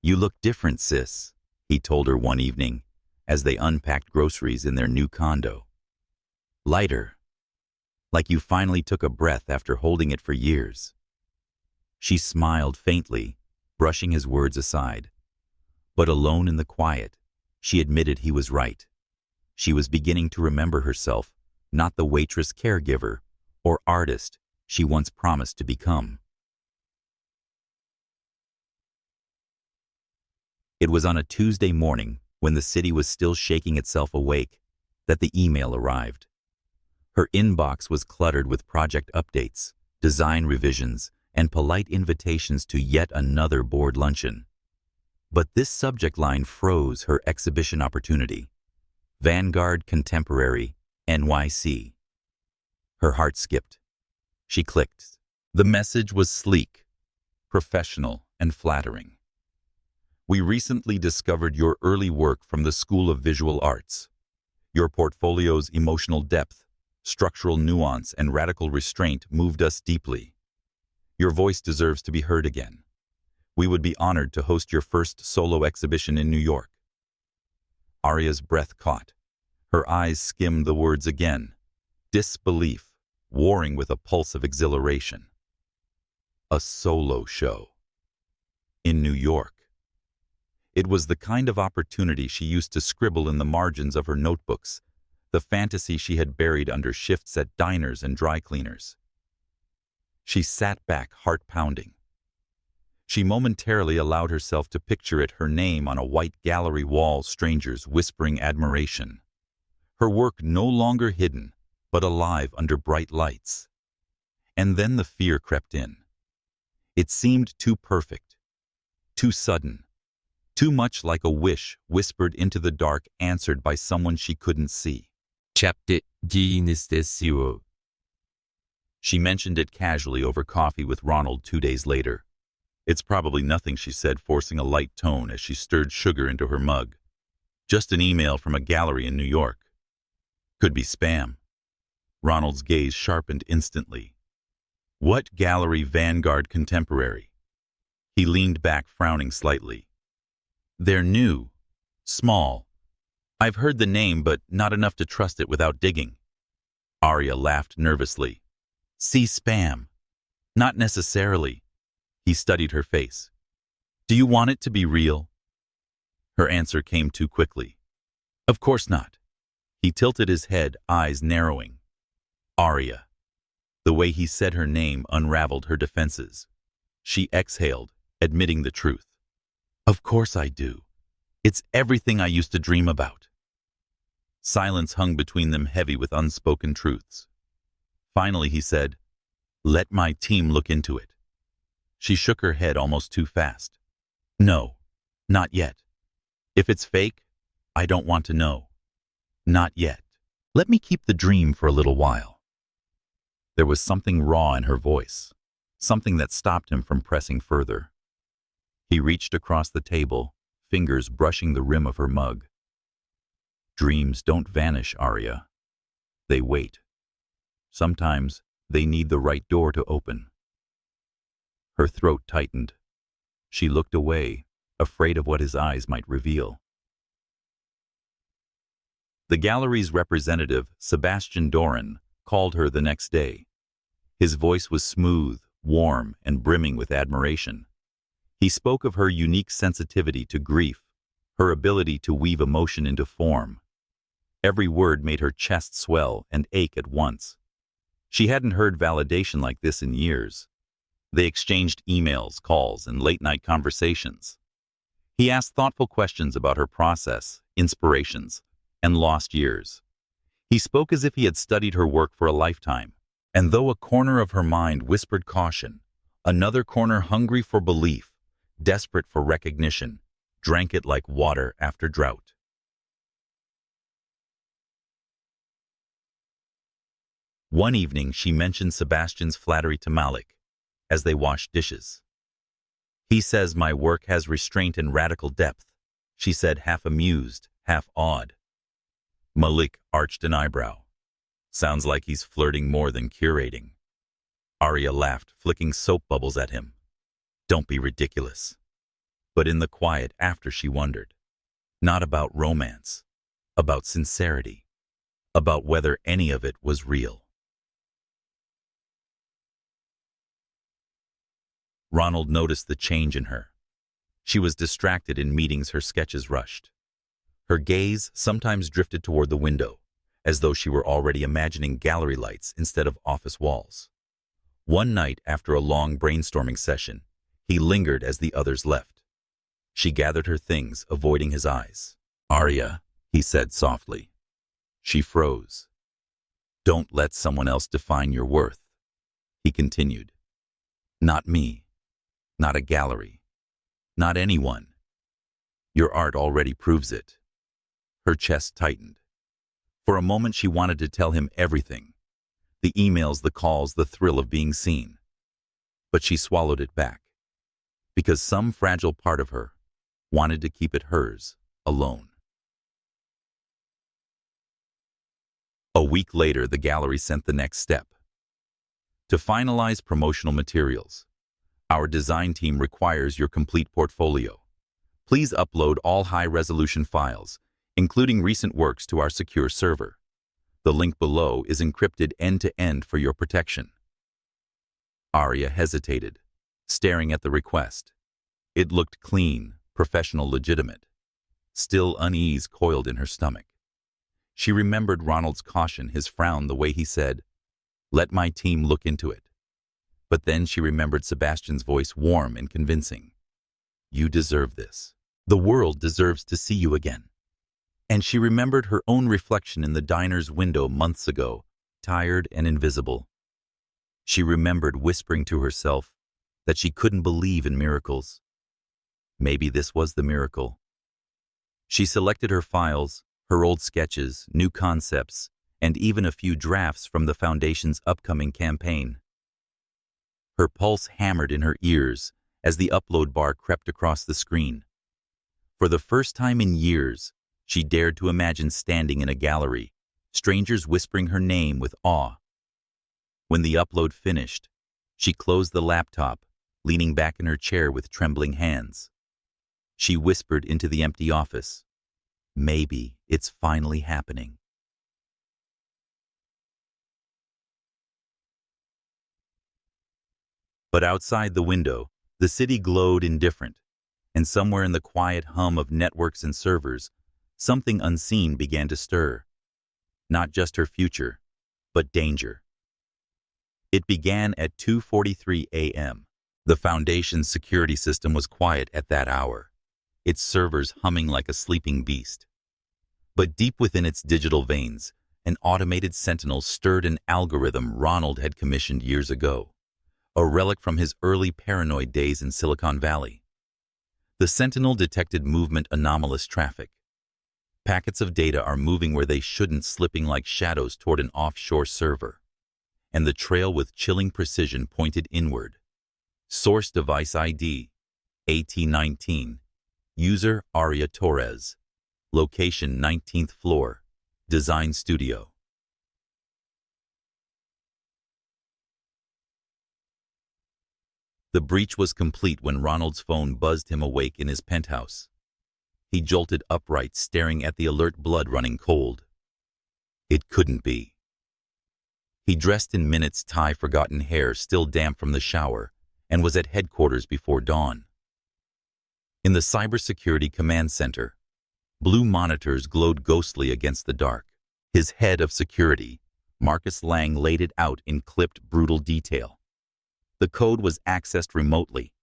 "You look different, sis," he told her one evening as they unpacked groceries in their new condo. "Lighter. Like you finally took a breath after holding it for years." She smiled faintly, brushing his words aside. But alone in the quiet, she admitted he was right. She was beginning to remember herself, not the waitress, caregiver, or artist she once promised to become. It was on a Tuesday morning, when the city was still shaking itself awake, that the email arrived. Her inbox was cluttered with project updates, design revisions, and polite invitations to yet another board luncheon. But this subject line froze her exhibition opportunity. Vanguard Contemporary, NYC. Her heart skipped. She clicked. The message was sleek, professional, and flattering. "We recently discovered your early work from the School of Visual Arts. Your portfolio's emotional depth, structural nuance, and radical restraint moved us deeply. Your voice deserves to be heard again. We would be honored to host your first solo exhibition in New York." Aria's breath caught. Her eyes skimmed the words again, disbelief warring with a pulse of exhilaration. A solo show. In New York. It was the kind of opportunity she used to scribble in the margins of her notebooks, the fantasy she had buried under shifts at diners and dry cleaners. She sat back, heart pounding. She momentarily allowed herself to picture it, her name on a white gallery wall, strangers whispering admiration. Her work no longer hidden, but alive under bright lights. And then the fear crept in. It seemed too perfect, too sudden, too much like a wish whispered into the dark, answered by someone she couldn't see. Chapter destined. She mentioned it casually over coffee with Ronald 2 days later. "It's probably nothing," she said, forcing a light tone as she stirred sugar into her mug. "Just an email from a gallery in New York. Could be spam." Ronald's gaze sharpened instantly. "What gallery?" "Vanguard Contemporary." He leaned back, frowning slightly. "They're new. Small. I've heard the name, but not enough to trust it without digging." Aria laughed nervously. "See spam." "Not necessarily." He studied her face. "Do you want it to be real?" Her answer came too quickly. "Of course not." He tilted his head, eyes narrowing. "Aria." The way he said her name unraveled her defenses. She exhaled, admitting the truth. "Of course I do. It's everything I used to dream about." Silence hung between them, heavy with unspoken truths. Finally he said, "Let my team look into it." She shook her head almost too fast. "No, not yet. If it's fake, I don't want to know. Not yet. Let me keep the dream for a little while." There was something raw in her voice, something that stopped him from pressing further. He reached across the table, fingers brushing the rim of her mug. Dreams don't vanish, Aria. They wait. Sometimes they need the right door to open. Her throat tightened. She looked away, afraid of what his eyes might reveal. The gallery's representative, Sebastian Doran, called her the next day. His voice was smooth, warm, and brimming with admiration. He spoke of her unique sensitivity to grief, her ability to weave emotion into form. Every word made her chest swell and ache at once. She hadn't heard validation like this in years. They exchanged emails, calls, and late-night conversations. He asked thoughtful questions about her process, inspirations, and lost years. He spoke as if he had studied her work for a lifetime, and though a corner of her mind whispered caution, another corner hungry for belief, desperate for recognition, drank it like water after drought. One evening she mentioned Sebastian's flattery to Malik as they washed dishes. "He says my work has restraint and radical depth," she said, half amused, half awed. Malik arched an eyebrow. "Sounds like he's flirting more than curating." Aria laughed, flicking soap bubbles at him. "Don't be ridiculous." But in the quiet after she wondered. Not about romance, about sincerity, about whether any of it was real. Ronald noticed the change in her. She was distracted in meetings, her sketches rushed. Her gaze sometimes drifted toward the window, as though she were already imagining gallery lights instead of office walls. One night, after a long brainstorming session, he lingered as the others left. She gathered her things, avoiding his eyes. "Aria," he said softly. She froze. "Don't let someone else define your worth," he continued. "Not me. Not a gallery. Not anyone. Your art already proves it." Her chest tightened. For a moment she wanted to tell him everything. The emails, the calls, the thrill of being seen. But she swallowed it back. Because some fragile part of her wanted to keep it hers, alone. A week later, the gallery sent the next step. To finalize promotional materials, our design team requires your complete portfolio. Please upload all high-resolution files, including recent works, to our secure server. The link below is encrypted end-to-end for your protection. Aria hesitated, staring at the request. It looked clean, professional, legitimate. Still, unease coiled in her stomach. She remembered Ronald's caution, his frown, the way he said, "Let my team look into it." But then she remembered Sebastian's voice, warm and convincing. "You deserve this. The world deserves to see you again." And she remembered her own reflection in the diner's window months ago, tired and invisible. She remembered whispering to herself that she couldn't believe in miracles. Maybe this was the miracle. She selected her files, her old sketches, new concepts, and even a few drafts from the Foundation's upcoming campaign. Her pulse hammered in her ears as the upload bar crept across the screen. For the first time in years, she dared to imagine standing in a gallery, strangers whispering her name with awe. When the upload finished, she closed the laptop, leaning back in her chair with trembling hands. She whispered into the empty office, "Maybe it's finally happening." But outside the window, the city glowed indifferent, and somewhere in the quiet hum of networks and servers, something unseen began to stir. Not just her future, but danger. It began at 2:43 a.m. The Foundation's security system was quiet at that hour, its servers humming like a sleeping beast. But deep within its digital veins, an automated sentinel stirred an algorithm Ronald had commissioned years ago, a relic from his early paranoid days in Silicon Valley. The sentinel detected movement, anomalous traffic. Packets of data are moving where they shouldn't, slipping like shadows toward an offshore server. And the trail with chilling precision pointed inward. Source device ID, AT19, User Aria Torres. Location 19th floor. Design studio. The breach was complete when Ronald's phone buzzed him awake in his penthouse. He jolted upright, staring at the alert, blood running cold. It couldn't be. He dressed in minutes, tie, forgotten hair still damp from the shower, and was at headquarters before dawn. In the cybersecurity command center, blue monitors glowed ghostly against the dark. His head of security, Marcus Lang, laid it out in clipped, brutal detail. The code was accessed remotely.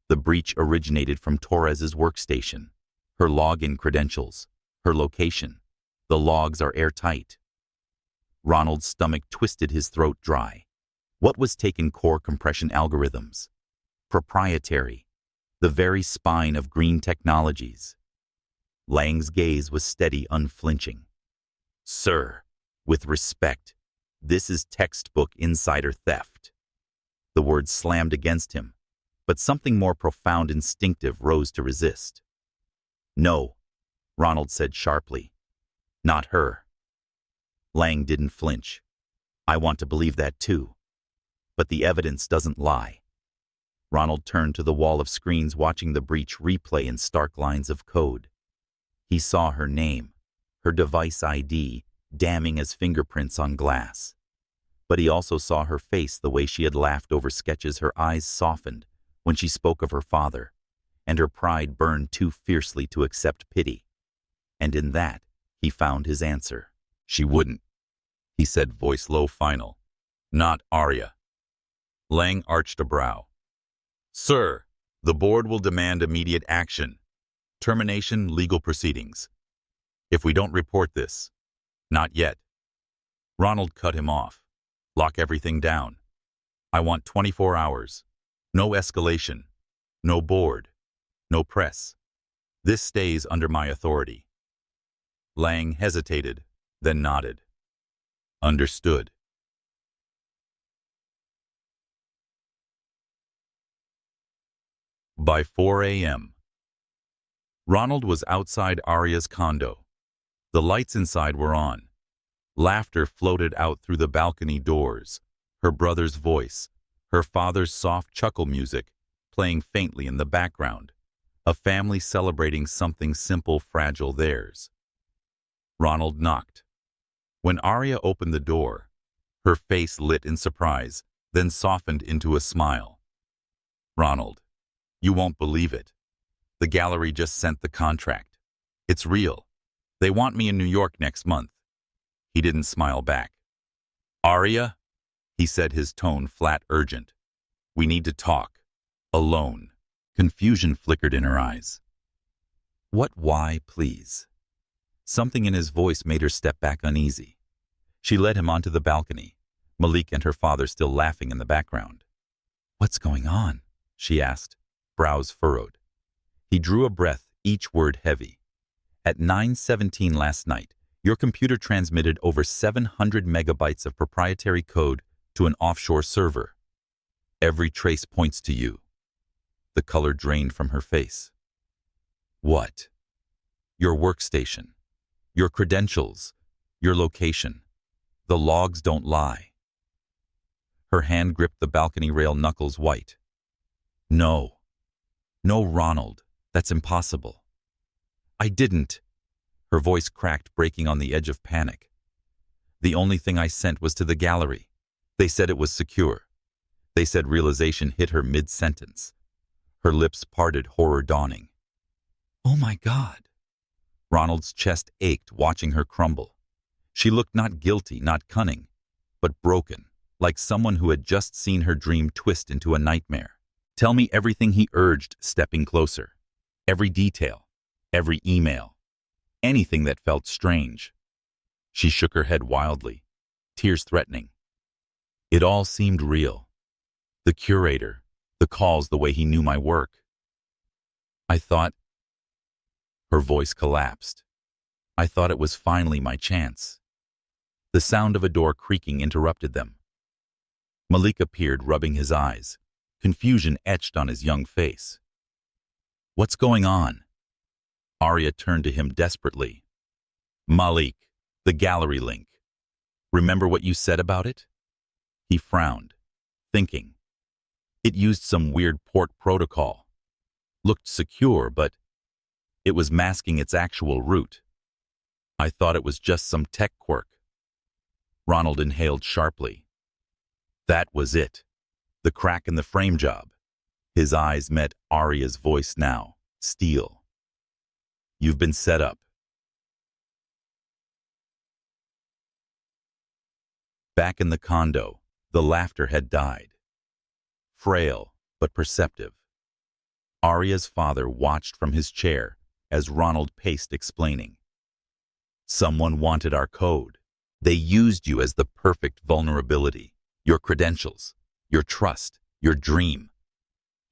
The breach originated from Torres's workstation. Her login credentials, her location. The logs are airtight. Ronald's stomach twisted, his throat dry. What was taken? Core compression algorithms. Proprietary. The very spine of Green Technologies. Lang's gaze was steady, unflinching. Sir, with respect, this is textbook insider theft. The words slammed against him, but something more profound, instinctive, rose to resist. No, Ronald said sharply. Not her. Lang didn't flinch. I want to believe that too. But the evidence doesn't lie. Ronald turned to the wall of screens, watching the breach replay in stark lines of code. He saw her name, her device ID, damning as fingerprints on glass. But he also saw her face, the way she had laughed over sketches. Her eyes softened when she spoke of her father, and her pride burned too fiercely to accept pity. And in that, he found his answer. She wouldn't, he said, voice low, final. Not Aria. Lang arched a brow. Sir, the board will demand immediate action. Termination, legal proceedings. If we don't report this. Not yet. Ronald cut him off. Lock everything down. I want 24 hours. No escalation. No board. No press. This stays under my authority. Lang hesitated, then nodded. Understood. By 4 a.m., Ronald was outside Aria's condo. The lights inside were on. Laughter floated out through the balcony doors. Her brother's voice, her father's soft chuckle music, playing faintly in the background. A family celebrating something simple, fragile, theirs. Ronald knocked. When Aria opened the door, her face lit in surprise, then softened into a smile. Ronald, you won't believe it. The gallery just sent the contract. It's real. They want me in New York next month. He didn't smile back. Aria, he said, his tone flat, urgent. We need to talk. Alone. Confusion flickered in her eyes. What? Why, please? Something in his voice made her step back uneasy. She led him onto the balcony, Malik and her father still laughing in the background. What's going on? She asked, brows furrowed. He drew a breath, each word heavy. At 9:17 last night, your computer transmitted over 700 megabytes of proprietary code to an offshore server. Every trace points to you. The color drained from her face. What? Your workstation, your credentials, your location. The logs don't lie. Her hand gripped the balcony rail, knuckles white. No. No, Ronald. That's impossible. I didn't. Her voice cracked, breaking on the edge of panic. The only thing I sent was to the gallery. They said it was secure. They said. Realization hit her mid-sentence. Her lips parted, horror dawning. Oh my God. Ronald's chest ached, watching her crumble. She looked not guilty, not cunning, but broken, like someone who had just seen her dream twist into a nightmare. Tell me everything, he urged, stepping closer. Every detail, every email, anything that felt strange. She shook her head wildly, tears threatening. It all seemed real. The curator, the calls, the way he knew my work. I thought... Her voice collapsed. I thought it was finally my chance. The sound of a door creaking interrupted them. Malik appeared, rubbing his eyes, confusion etched on his young face. What's going on? Aria turned to him desperately. Malik, the gallery link. Remember what you said about it? He frowned, thinking. It used some weird port protocol. Looked secure, but it was masking its actual route. I thought it was just some tech quirk. Ronald inhaled sharply. That was it. The crack in the frame job. His eyes met Aria's voice now, steel. You've been set up. Back in the condo, the laughter had died. Frail, but perceptive. Aria's father watched from his chair as Ronald paced explaining. Someone wanted our code. They used you as the perfect vulnerability, your credentials, your trust, your dream.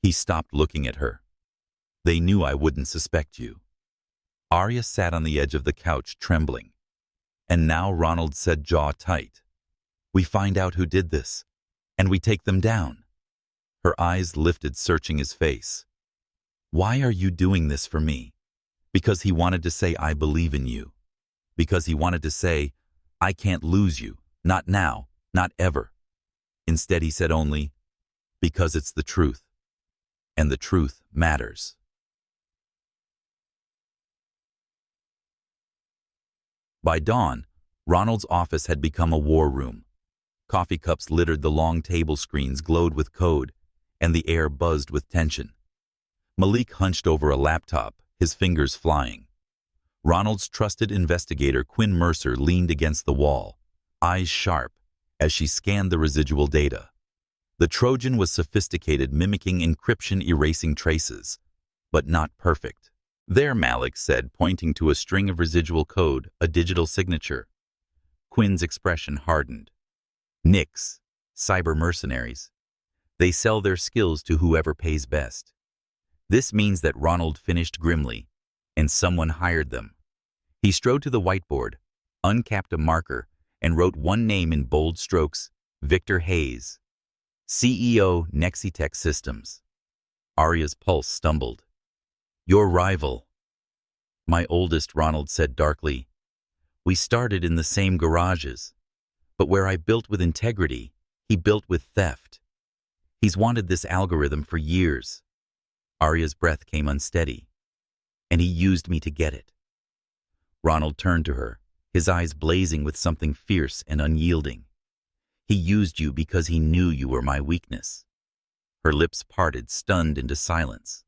He stopped looking at her. They knew I wouldn't suspect you. Aria sat on the edge of the couch, trembling. And now Ronald said, jaw tight. We find out who did this, and we take them down. Her eyes lifted, searching his face. Why are you doing this for me? Because he wanted to say, I believe in you. Because he wanted to say, I can't lose you, not now, not ever. Instead, he said only, because it's the truth, and the truth matters. By dawn, Ronald's office had become a war room. Coffee cups littered the long table, screens glowed with code, and the air buzzed with tension. Malik hunched over a laptop, his fingers flying. Ronald's trusted investigator, Quinn Mercer, leaned against the wall, eyes sharp, as she scanned the residual data. The Trojan was sophisticated, mimicking encryption, erasing traces, but not perfect. There, Malik said, pointing to a string of residual code, a digital signature. Quinn's expression hardened. Nicks, cyber mercenaries. They sell their skills to whoever pays best. This means that Ronald finished grimly, and someone hired them. He strode to the whiteboard, uncapped a marker, and wrote one name in bold strokes, Victor Hayes, CEO, Nexitech Systems. Aria's pulse stumbled. Your rival. My oldest, Ronald said darkly. We started in the same garages, but where I built with integrity, he built with theft. He's wanted this algorithm for years. Aria's breath came unsteady, and he used me to get it. Ronald turned to her, his eyes blazing with something fierce and unyielding. He used you because he knew you were my weakness. Her lips parted, stunned into silence.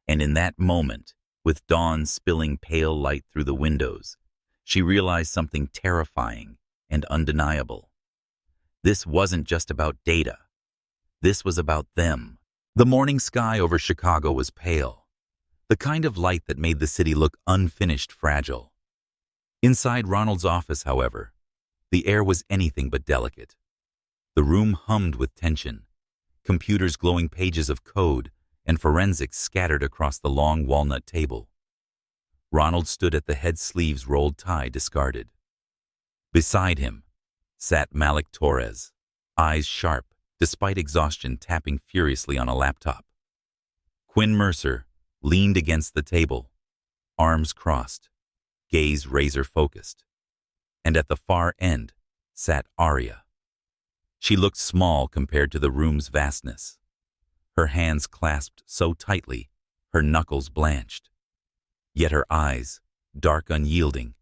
And in that moment, with dawn spilling pale light through the windows, she realized something terrifying and undeniable. This wasn't just about data. This was about them. The morning sky over Chicago was pale, the kind of light that made the city look unfinished, fragile. Inside Ronald's office, however, the air was anything but delicate. The room hummed with tension, computers glowing pages of code, and forensics scattered across the long walnut table. Ronald stood at the head, sleeves rolled, tie discarded. Beside him sat Malik Torres, eyes sharp, despite exhaustion, tapping furiously on a laptop. Quinn Mercer leaned against the table, arms crossed, gaze razor-focused. And at the far end sat Aria. She looked small compared to the room's vastness. Her hands clasped so tightly, her knuckles blanched. Yet her eyes, dark, unyielding,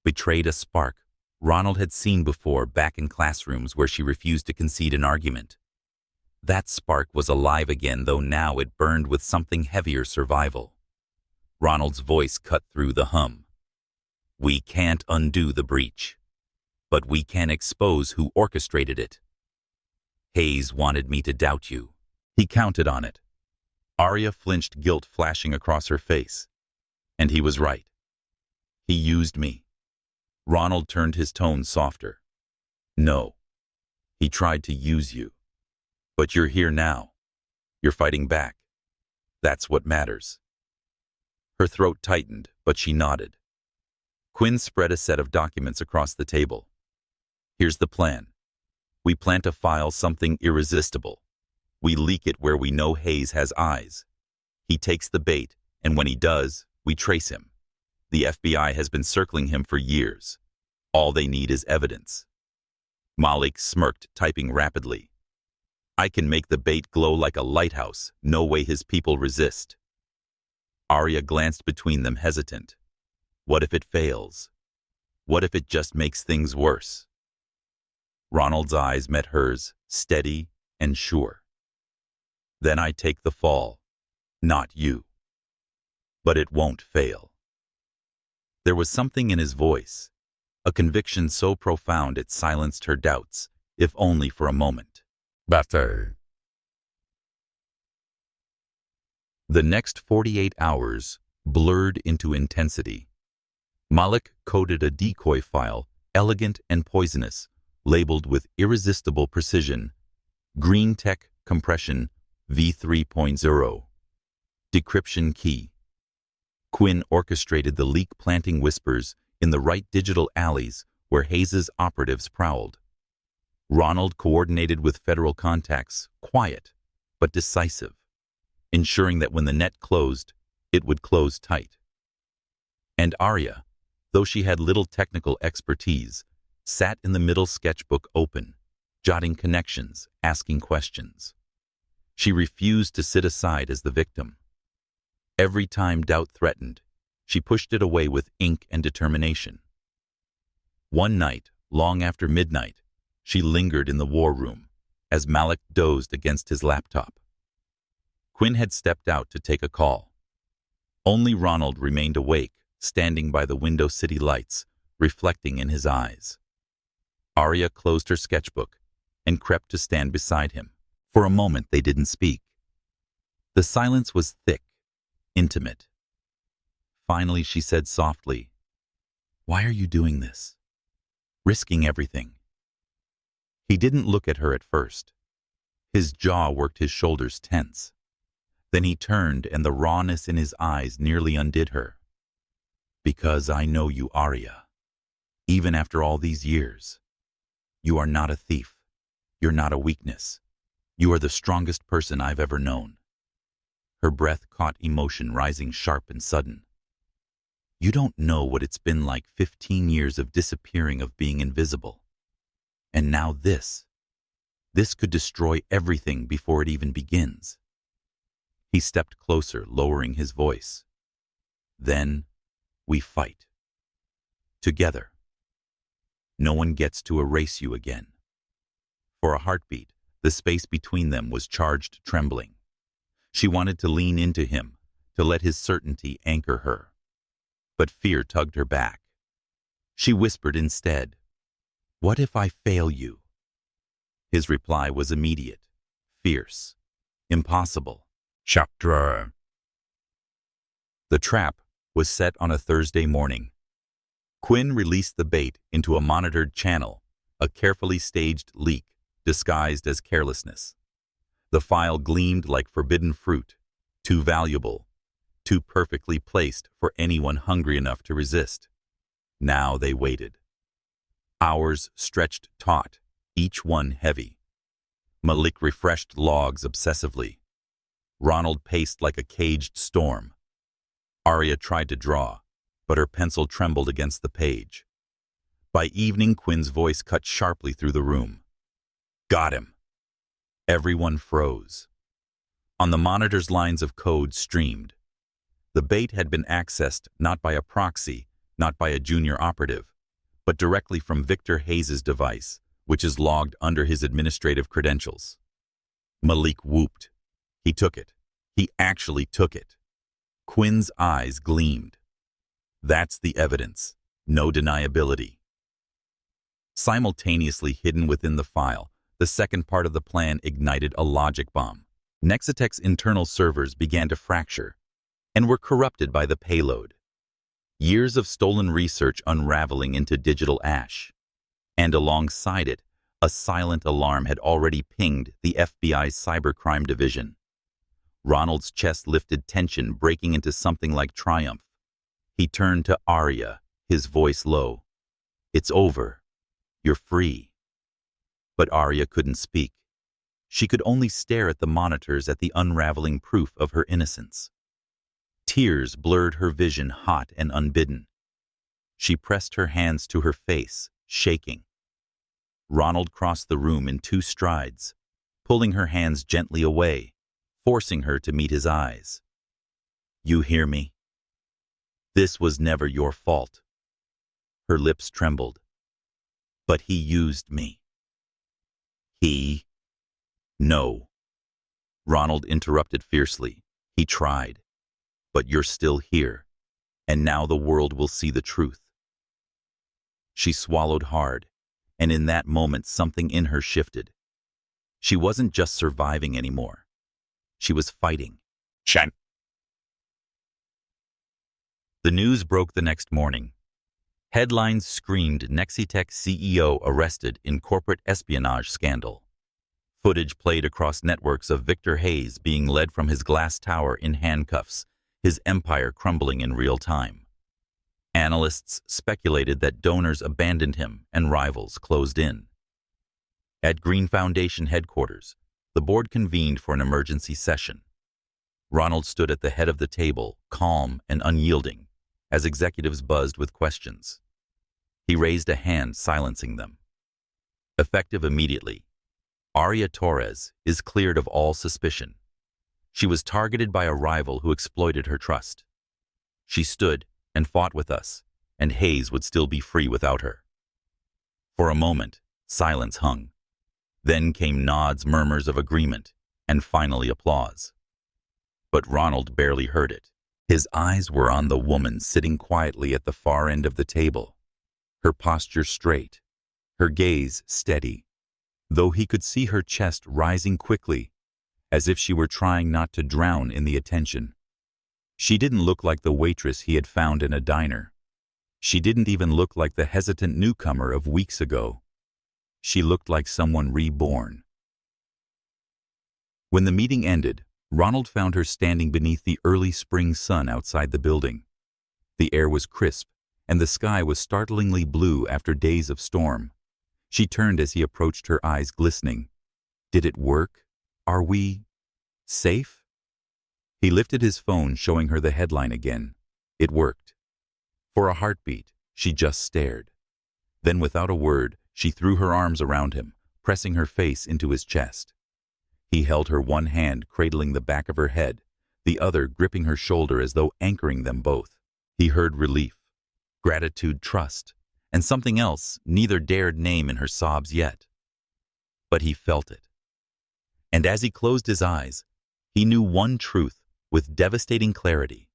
betrayed a spark Ronald had seen before back in classrooms where she refused to concede an argument. That spark was alive again, though now it burned with something heavier, survival. Ronald's voice cut through the hum. We can't undo the breach, but we can expose who orchestrated it. Hayes wanted me to doubt you. He counted on it. Aria flinched, guilt flashing across her face. And he was right. He used me. Ronald turned his tone softer. No, he tried to use you. But you're here now. You're fighting back. That's what matters. Her throat tightened, but she nodded. Quinn spread a set of documents across the table. Here's the plan. We plant a file, something irresistible. We leak it where we know Hayes has eyes. He takes the bait, and when he does, We trace him. The FBI has been circling him for years. All they need is evidence. Malik smirked, typing rapidly. I can make the bait glow like a lighthouse. No way his people resist. Aria glanced between them, hesitant. What if it fails? What if it just makes things worse? Ronald's eyes met hers, steady and sure. Then I take the fall, not you. But it won't fail. There was something in his voice, a conviction so profound it silenced her doubts, if only for a moment. Better. The next 48 hours blurred into intensity. Malik coded a decoy file, elegant and poisonous, labeled with irresistible precision, Green Tech Compression V3.0. Decryption key. Quinn orchestrated the leak-planting whispers in the right digital alleys where Hayes's operatives prowled. Ronald coordinated with federal contacts, quiet but decisive, ensuring that when the net closed, it would close tight. And Aria, though she had little technical expertise, sat in the middle, sketchbook open, jotting connections, asking questions. She refused to sit aside as the victim. Every time doubt threatened, she pushed it away with ink and determination. One night, long after midnight, she lingered in the war room as Malik dozed against his laptop. Quinn had stepped out to take a call. Only Ronald remained awake, standing by the window city lights, reflecting in his eyes. Aria closed her sketchbook and crept to stand beside him. For a moment they didn't speak. The silence was thick, intimate. Finally she said softly, "Why are you doing this? Risking everything?" He didn't look at her at first. His jaw worked, his shoulders tense. Then he turned and the rawness in his eyes nearly undid her. "Because I know you, Aria. Even after all these years. You are not a thief. You're not a weakness. You are the strongest person I've ever known." Her breath caught emotion rising sharp and sudden. "You don't know what it's been like, 15 years of disappearing, of being invisible. And now this. This could destroy everything before it even begins." He stepped closer, lowering his voice. "Then we fight. Together. No one gets to erase you again." For a heartbeat, the space between them was charged, trembling. She wanted to lean into him, to let his certainty anchor her. But fear tugged her back. She whispered instead, "What if I fail you?" His reply was immediate, fierce, impossible. Chapter. The trap was set on a Thursday morning. Quinn released the bait into a monitored channel, a carefully staged leak disguised as carelessness. The file gleamed like forbidden fruit, too valuable, too perfectly placed for anyone hungry enough to resist. Now they waited. Hours stretched taut, each one heavy. Malik refreshed logs obsessively. Ronald paced like a caged storm. Aria tried to draw, but her pencil trembled against the page. By evening, Quinn's voice cut sharply through the room. "Got him." Everyone froze. On the monitor's lines of code streamed. The bait had been accessed not by a proxy, not by a junior operative, but directly from Victor Hayes's device, which is logged under his administrative credentials. Malik whooped. He took it. He actually took it. Quinn's eyes gleamed. That's the evidence. No deniability. Simultaneously hidden within the file, the second part of the plan ignited a logic bomb. Nexitech's internal servers began to fracture and were corrupted by the payload. Years of stolen research unraveling into digital ash. And alongside it, a silent alarm had already pinged the FBI's cybercrime division. Ronald's chest lifted, tension breaking into something like triumph. He turned to Aria, his voice low. "It's over. You're free." But Aria couldn't speak. She could only stare at the monitors, at the unraveling proof of her innocence. Tears blurred her vision, hot and unbidden. She pressed her hands to her face, shaking. Ronald crossed the room in 2 strides, pulling her hands gently away, forcing her to meet his eyes. "You hear me? This was never your fault." Her lips trembled. "But he used me." "He?" "No." Ronald interrupted fiercely. "He tried. But you're still here, and now the world will see the truth." She swallowed hard, and in that moment something in her shifted. She wasn't just surviving anymore. She was fighting. Shan. The news broke the next morning. Headlines screamed Nexitech CEO arrested in corporate espionage scandal. Footage played across networks of Victor Hayes being led from his glass tower in handcuffs, his empire crumbling in real time. Analysts speculated that donors abandoned him and rivals closed in. At Green Foundation headquarters, the board convened for an emergency session. Ronald stood at the head of the table, calm and unyielding, as executives buzzed with questions. He raised a hand, silencing them. Effective immediately, Aria Torres is cleared of all suspicion. She was targeted by a rival who exploited her trust. She stood and fought with us, and Hayes would still be free without her. For a moment, silence hung. Then came nods, murmurs of agreement, and finally applause. But Ronald barely heard it. His eyes were on the woman sitting quietly at the far end of the table, her posture straight, her gaze steady, though he could see her chest rising quickly, as if she were trying not to drown in the attention. She didn't look like the waitress he had found in a diner. She didn't even look like the hesitant newcomer of weeks ago. She looked like someone reborn. When the meeting ended, Ronald found her standing beneath the early spring sun outside the building. The air was crisp, and the sky was startlingly blue after days of storm. She turned as he approached, her eyes glistening. "Did it work? Are we safe?" He lifted his phone, showing her the headline again. It worked. For a heartbeat, she just stared. Then, without a word, she threw her arms around him, pressing her face into his chest. He held her, one hand cradling the back of her head, the other gripping her shoulder as though anchoring them both. He heard relief, gratitude, trust, and something else neither dared name in her sobs yet. But he felt it. And as he closed his eyes, he knew one truth with devastating clarity.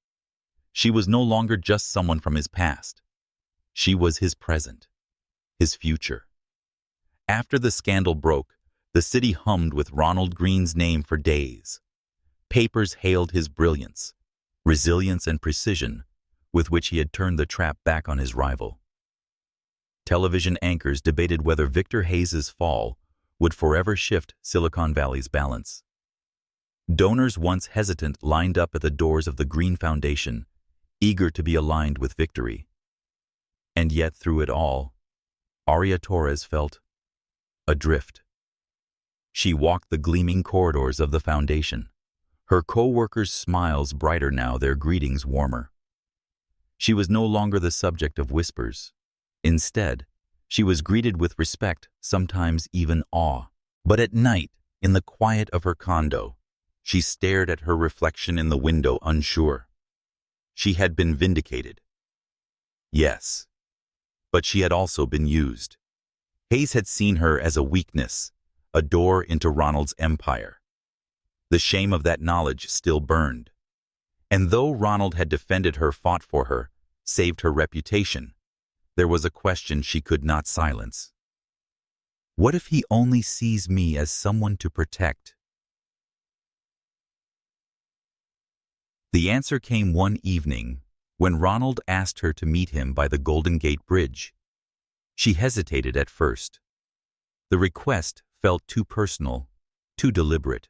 She was no longer just someone from his past. She was his present, his future. After the scandal broke, the city hummed with Ronald Green's name for days. Papers hailed his brilliance, resilience, and precision with which he had turned the trap back on his rival. Television anchors debated whether Victor Hayes' fall would forever shift Silicon Valley's balance. Donors, once hesitant, lined up at the doors of the Green Foundation, eager to be aligned with victory. And yet, through it all, Aria Torres felt adrift. She walked the gleaming corridors of the foundation, her co-workers' smiles brighter now, their greetings warmer. She was no longer the subject of whispers. Instead, she was greeted with respect, sometimes even awe. But at night, in the quiet of her condo, she stared at her reflection in the window, unsure. She had been vindicated. Yes, but she had also been used. Hayes had seen her as a weakness, a door into Ronald's empire. The shame of that knowledge still burned. And though Ronald had defended her, fought for her, saved her reputation, there was a question she could not silence. What if he only sees me as someone to protect? The answer came one evening when Ronald asked her to meet him by the Golden Gate Bridge. She hesitated at first. The request felt too personal, too deliberate.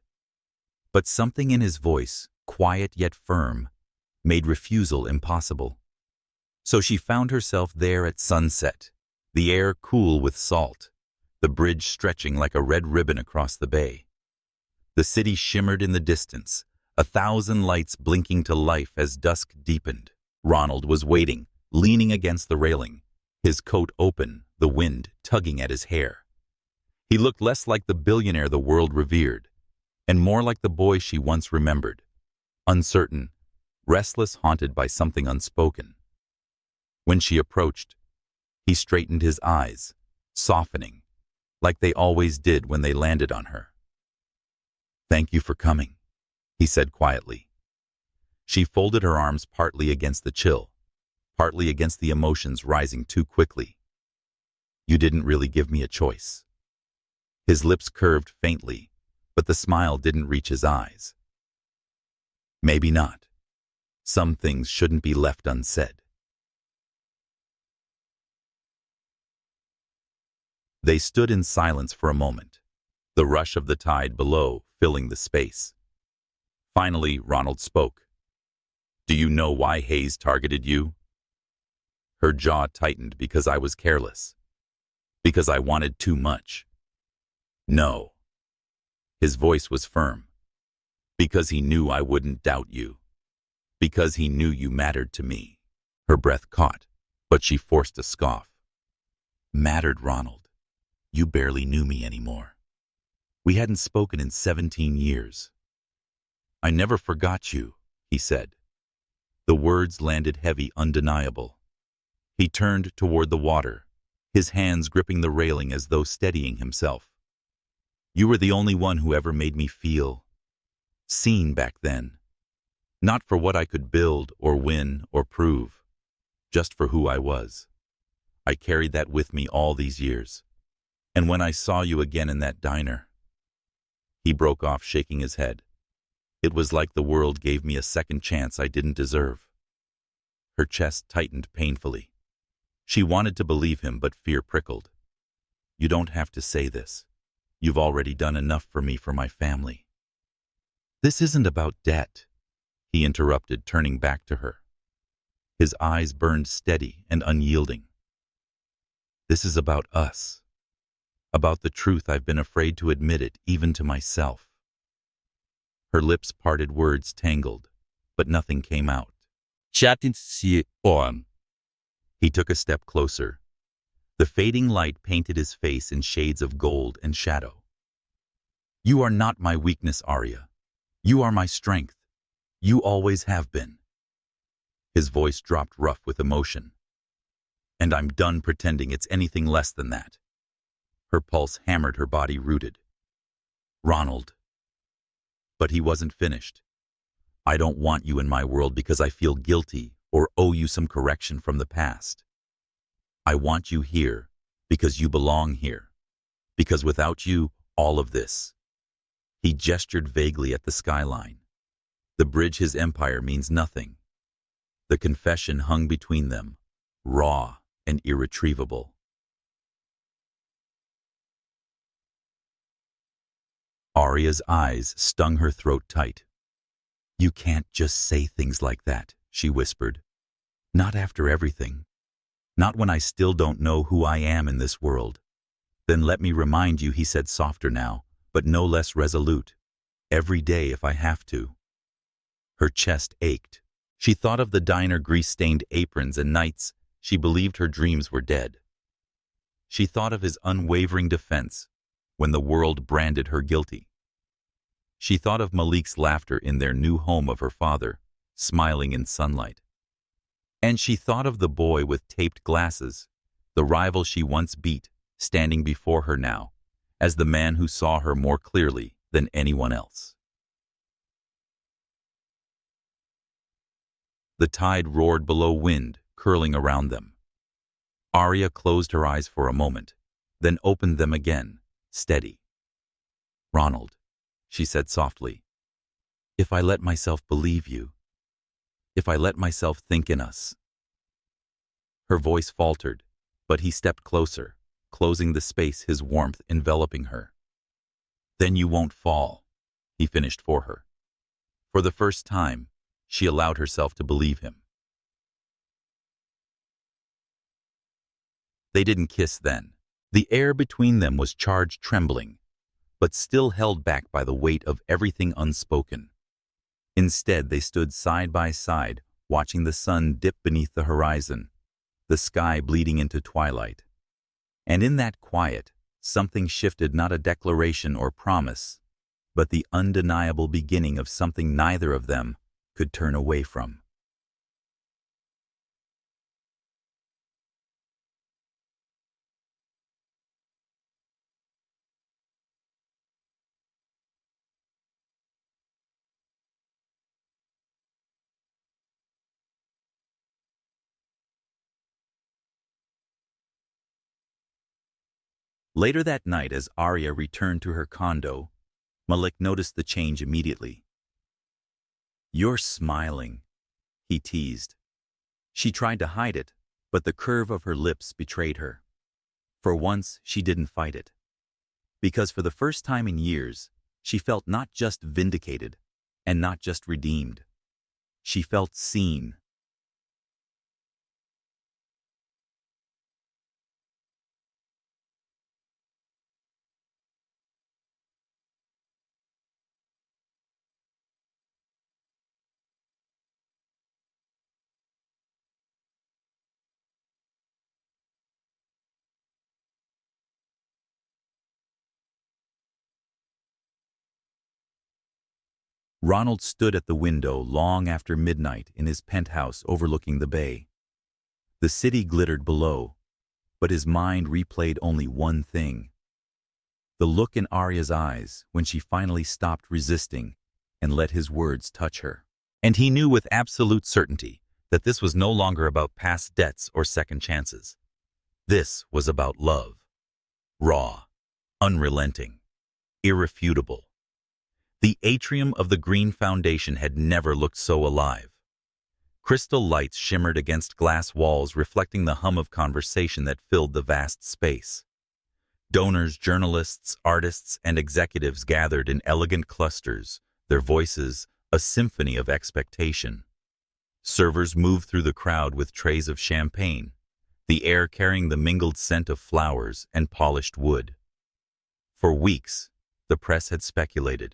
But something in his voice, quiet yet firm, made refusal impossible. So she found herself there at sunset, the air cool with salt, the bridge stretching like a red ribbon across the bay. The city shimmered in the distance, 1,000 lights blinking to life as dusk deepened. Ronald was waiting, leaning against the railing, his coat open, the wind tugging at his hair. He looked less like the billionaire the world revered, and more like the boy she once remembered, uncertain, restless, haunted by something unspoken. When she approached, he straightened his eyes, softening, like they always did when they landed on her. "Thank you for coming," he said quietly. She folded her arms partly against the chill, partly against the emotions rising too quickly. "You didn't really give me a choice." His lips curved faintly, but the smile didn't reach his eyes. "Maybe not. Some things shouldn't be left unsaid." They stood in silence for a moment, the rush of the tide below filling the space. Finally, Ronald spoke. "Do you know why Hayes targeted you?" Her jaw tightened. "Because I was careless. Because I wanted too much." "No." His voice was firm. "Because he knew I wouldn't doubt you. Because he knew you mattered to me." Her breath caught, but she forced a scoff. "Mattered, Ronald. You barely knew me anymore. We hadn't spoken in 17 years. I never forgot you," he said. The words landed heavy, undeniable. He turned toward the water, his hands gripping the railing as though steadying himself. "You were the only one who ever made me feel seen back then. Not for what I could build or win or prove, just for who I was. I carried that with me all these years. And when I saw you again in that diner..." He broke off, shaking his head. "It was like the world gave me a second chance I didn't deserve." Her chest tightened painfully. She wanted to believe him, but fear prickled. "You don't have to say this. You've already done enough for me, for my family." "This isn't about debt," he interrupted, turning back to her. His eyes burned steady and unyielding. "This is about us. About the truth I've been afraid to admit it, even to myself." Her lips parted, words tangled, but nothing came out. Chatting see on. He took a step closer. The fading light painted his face in shades of gold and shadow. "You are not my weakness, Aria. You are my strength. You always have been." His voice dropped rough with emotion. "And I'm done pretending it's anything less than that." Her pulse hammered, her body rooted. "Ronald." But he wasn't finished. "I don't want you in my world because I feel guilty or owe you some correction from the past. I want you here because you belong here. Because without you, all of this..." He gestured vaguely at the skyline. The bridge his empire means nothing. The confession hung between them, raw and irretrievable. Aria's eyes stung her throat tight. "You can't just say things like that," she whispered. "Not after everything. Not when I still don't know who I am in this world." "Then let me remind you," he said, softer now, but no less resolute. "Every day if I have to." Her chest ached. She thought of the diner, grease-stained aprons, and nights she believed her dreams were dead. She thought of his unwavering defense when the world branded her guilty. She thought of Malik's laughter in their new home, of her father, smiling in sunlight. And she thought of the boy with taped glasses, the rival she once beat, standing before her now, as the man who saw her more clearly than anyone else. The tide roared below, wind curling around them. Aria closed her eyes for a moment, then opened them again, steady. "Ronald," she said softly, "if I let myself believe you, if I let myself think in us..." Her voice faltered, but he stepped closer, closing the space, his warmth enveloping her. "Then you won't fall," he finished for her. For the first time, she allowed herself to believe him. They didn't kiss then. The air between them was charged, trembling, but still held back by the weight of everything unspoken. Instead, they stood side by side, watching the sun dip beneath the horizon, the sky bleeding into twilight. And in that quiet, something shifted, not a declaration or promise, but the undeniable beginning of something neither of them could turn away from. Later that night, as Aria returned to her condo, Malik noticed the change immediately. "You're smiling," he teased. She tried to hide it, but the curve of her lips betrayed her. For once, she didn't fight it. Because for the first time in years, she felt not just vindicated and not just redeemed. She felt seen. Ronald stood at the window long after midnight in his penthouse overlooking the bay. The city glittered below, but his mind replayed only one thing: the look in Aria's eyes when she finally stopped resisting and let his words touch her. And he knew with absolute certainty that this was no longer about past debts or second chances. This was about love. Raw, unrelenting, irrefutable. The atrium of the Green Foundation had never looked so alive. Crystal lights shimmered against glass walls, reflecting the hum of conversation that filled the vast space. Donors, journalists, artists, and executives gathered in elegant clusters, their voices a symphony of expectation. Servers moved through the crowd with trays of champagne, the air carrying the mingled scent of flowers and polished wood. For weeks, the press had speculated.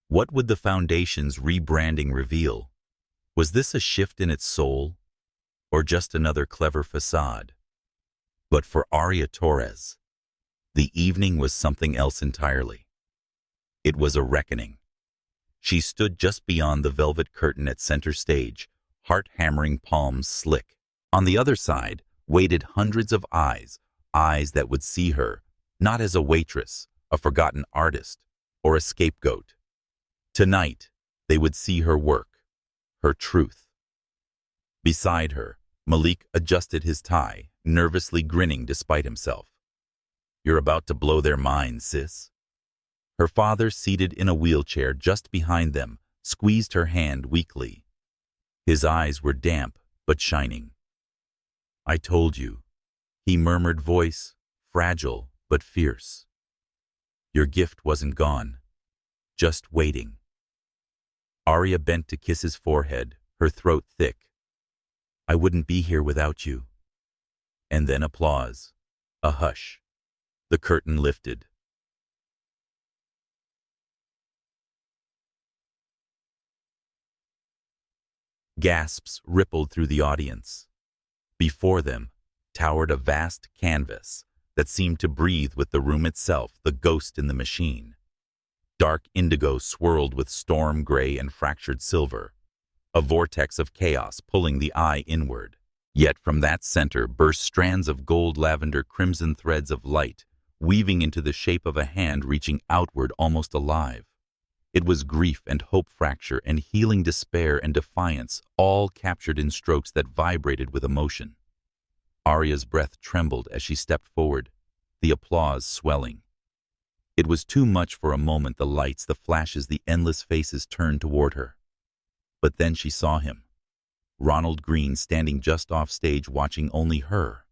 What would the Foundation's rebranding reveal? Was this a shift in its soul, or just another clever facade? But for Aria Torres, the evening was something else entirely. It was a reckoning. She stood just beyond the velvet curtain at center stage, heart-hammering palms slick. On the other side waited hundreds of eyes that would see her, not as a waitress, a forgotten artist, or a scapegoat. Tonight, they would see her work, her truth. Beside her, Malik adjusted his tie, nervously grinning despite himself. "You're about to blow their minds, sis." Her father, seated in a wheelchair just behind them, squeezed her hand weakly. His eyes were damp but shining. "I told you," he murmured, voice fragile but fierce. "Your gift wasn't gone, just waiting." Aria bent to kiss his forehead, her throat thick. "I wouldn't be here without you." And then applause. A hush. The curtain lifted. Gasps rippled through the audience. Before them towered a vast canvas that seemed to breathe with the room itself, the ghost in the machine. Dark indigo swirled with storm gray and fractured silver, a vortex of chaos pulling the eye inward. Yet from that center burst strands of gold, lavender, crimson threads of light, weaving into the shape of a hand reaching outward, almost alive. It was grief and hope, fracture and healing, despair and defiance, all captured in strokes that vibrated with emotion. Aria's breath trembled as she stepped forward, the applause swelling. It was too much for a moment, the lights, the flashes, the endless faces turned toward her. But then she saw him, Ronald Green, standing just off stage, watching only her.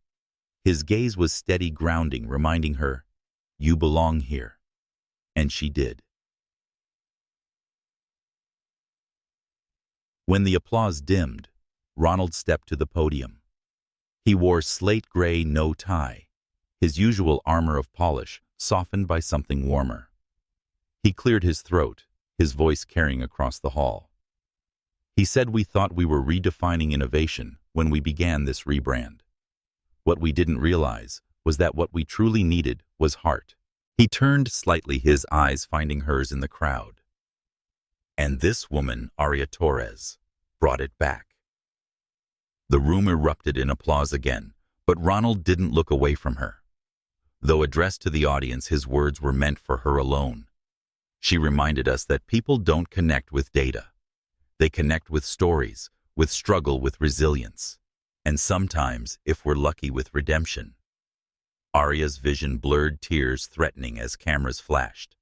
His gaze was steady, grounding, reminding her, "You belong here." And she did. When the applause dimmed, Ronald stepped to the podium. He wore slate gray, no tie, his usual armor of polish, softened by something warmer. He cleared his throat, his voice carrying across the hall. He said we thought we were redefining innovation when we began this rebrand. What we didn't realize was that what we truly needed was heart. He turned slightly, his eyes finding hers in the crowd. And this woman, Aria Torres, brought it back. The room erupted in applause again, but Ronald didn't look away from her. Though addressed to the audience, his words were meant for her alone. She reminded us that people don't connect with data. They connect with stories, with struggle, with resilience, and sometimes, if we're lucky, with redemption. Aria's vision blurred, tears threatening as cameras flashed.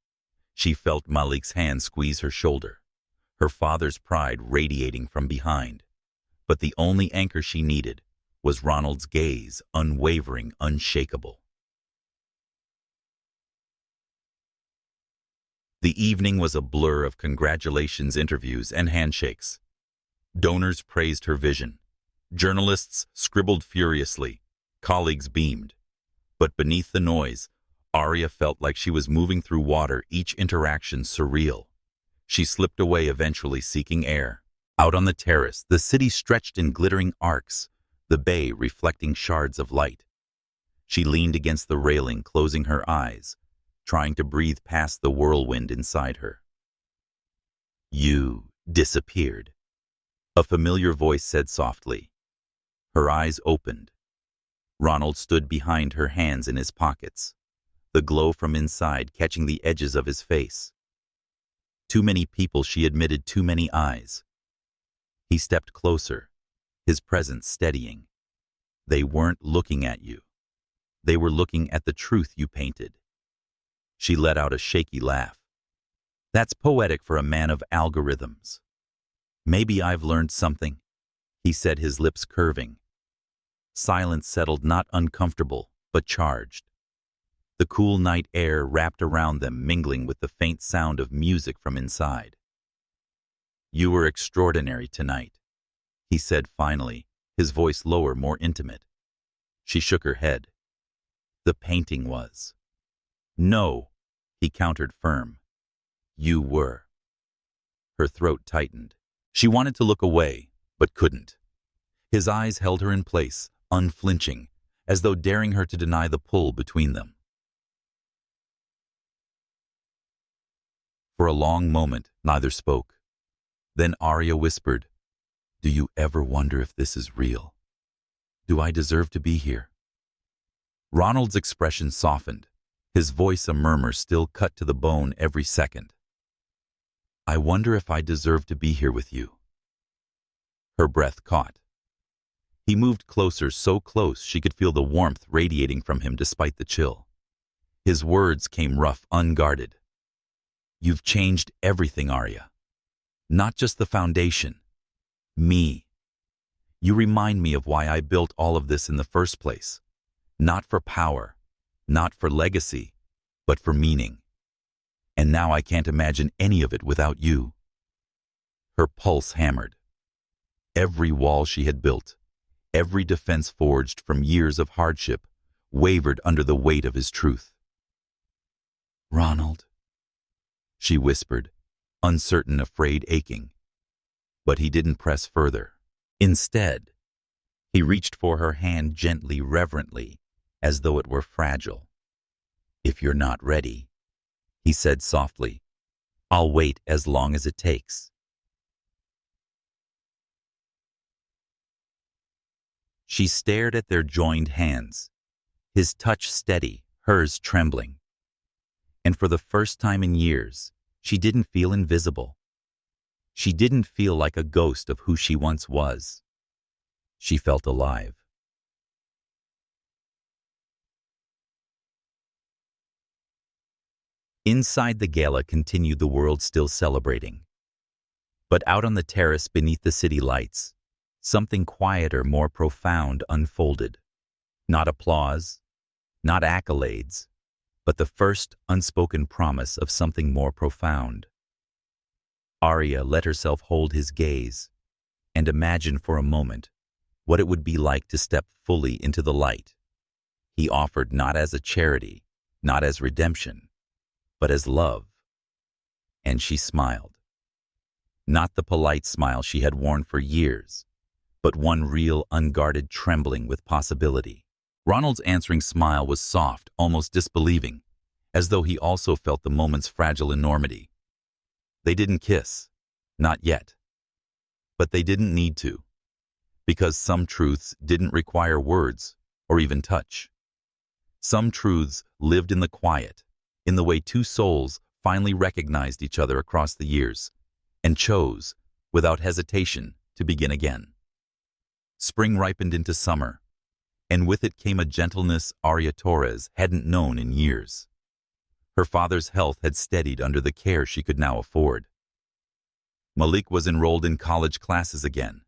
She felt Malik's hand squeeze her shoulder, her father's pride radiating from behind. But the only anchor she needed was Ronald's gaze, unwavering, unshakable. The evening was a blur of congratulations, interviews, and handshakes. Donors praised her vision. Journalists scribbled furiously. Colleagues beamed. But beneath the noise, Aria felt like she was moving through water, each interaction surreal. She slipped away, eventually seeking air. Out on the terrace, the city stretched in glittering arcs, the bay reflecting shards of light. She leaned against the railing, closing her eyes, trying to breathe past the whirlwind inside her. "You disappeared," a familiar voice said softly. Her eyes opened. Ronald stood behind her, hands in his pockets, the glow from inside catching the edges of his face. Too many people, she admitted, too many eyes. He stepped closer, his presence steadying. They weren't looking at you. They were looking at the truth you painted. She let out a shaky laugh. "That's poetic for a man of algorithms." "Maybe I've learned something," he said, his lips curving. Silence settled, not uncomfortable, but charged. The cool night air wrapped around them, mingling with the faint sound of music from inside. "You were extraordinary tonight," he said finally, his voice lower, more intimate. She shook her head. "The painting was." "No," he countered firm. "You were." Her throat tightened. She wanted to look away, but couldn't. His eyes held her in place, unflinching, as though daring her to deny the pull between them. For a long moment, neither spoke. Then Aria whispered, "Do you ever wonder if this is real? Do I deserve to be here?" Ronald's expression softened, his voice a murmur still cut to the bone every second. "I wonder if I deserve to be here with you." Her breath caught. He moved closer, so close she could feel the warmth radiating from him despite the chill. His words came rough, unguarded. "You've changed everything, Aria. Not just the foundation. Me. You remind me of why I built all of this in the first place. Not for power, not for legacy, but for meaning. And now I can't imagine any of it without you." Her pulse hammered. Every wall she had built, every defense forged from years of hardship, wavered under the weight of his truth. "Ronald," she whispered, uncertain, afraid, aching. But he didn't press further. Instead, he reached for her hand gently, reverently, as though it were fragile. "If you're not ready," he said softly, "I'll wait as long as it takes." She stared at their joined hands, his touch steady, hers trembling. And for the first time in years, she didn't feel invisible. She didn't feel like a ghost of who she once was. She felt alive. Inside the gala continued, the world still celebrating. But out on the terrace beneath the city lights, something quieter, more profound unfolded. Not applause, not accolades, but the first unspoken promise of something more profound. Aria let herself hold his gaze and imagine for a moment what it would be like to step fully into the light. He offered not as a charity, not as redemption, but as love. And she smiled. Not the polite smile she had worn for years, but one real, unguarded trembling with possibility. Ronald's answering smile was soft, almost disbelieving, as though he also felt the moment's fragile enormity. They didn't kiss. Not yet. But they didn't need to, because some truths didn't require words or even touch. Some truths lived in the quiet, in the way two souls finally recognized each other across the years and chose, without hesitation, to begin again. Spring ripened into summer, and with it came a gentleness Aria Torres hadn't known in years. Her father's health had steadied under the care she could now afford. Malik was enrolled in college classes again,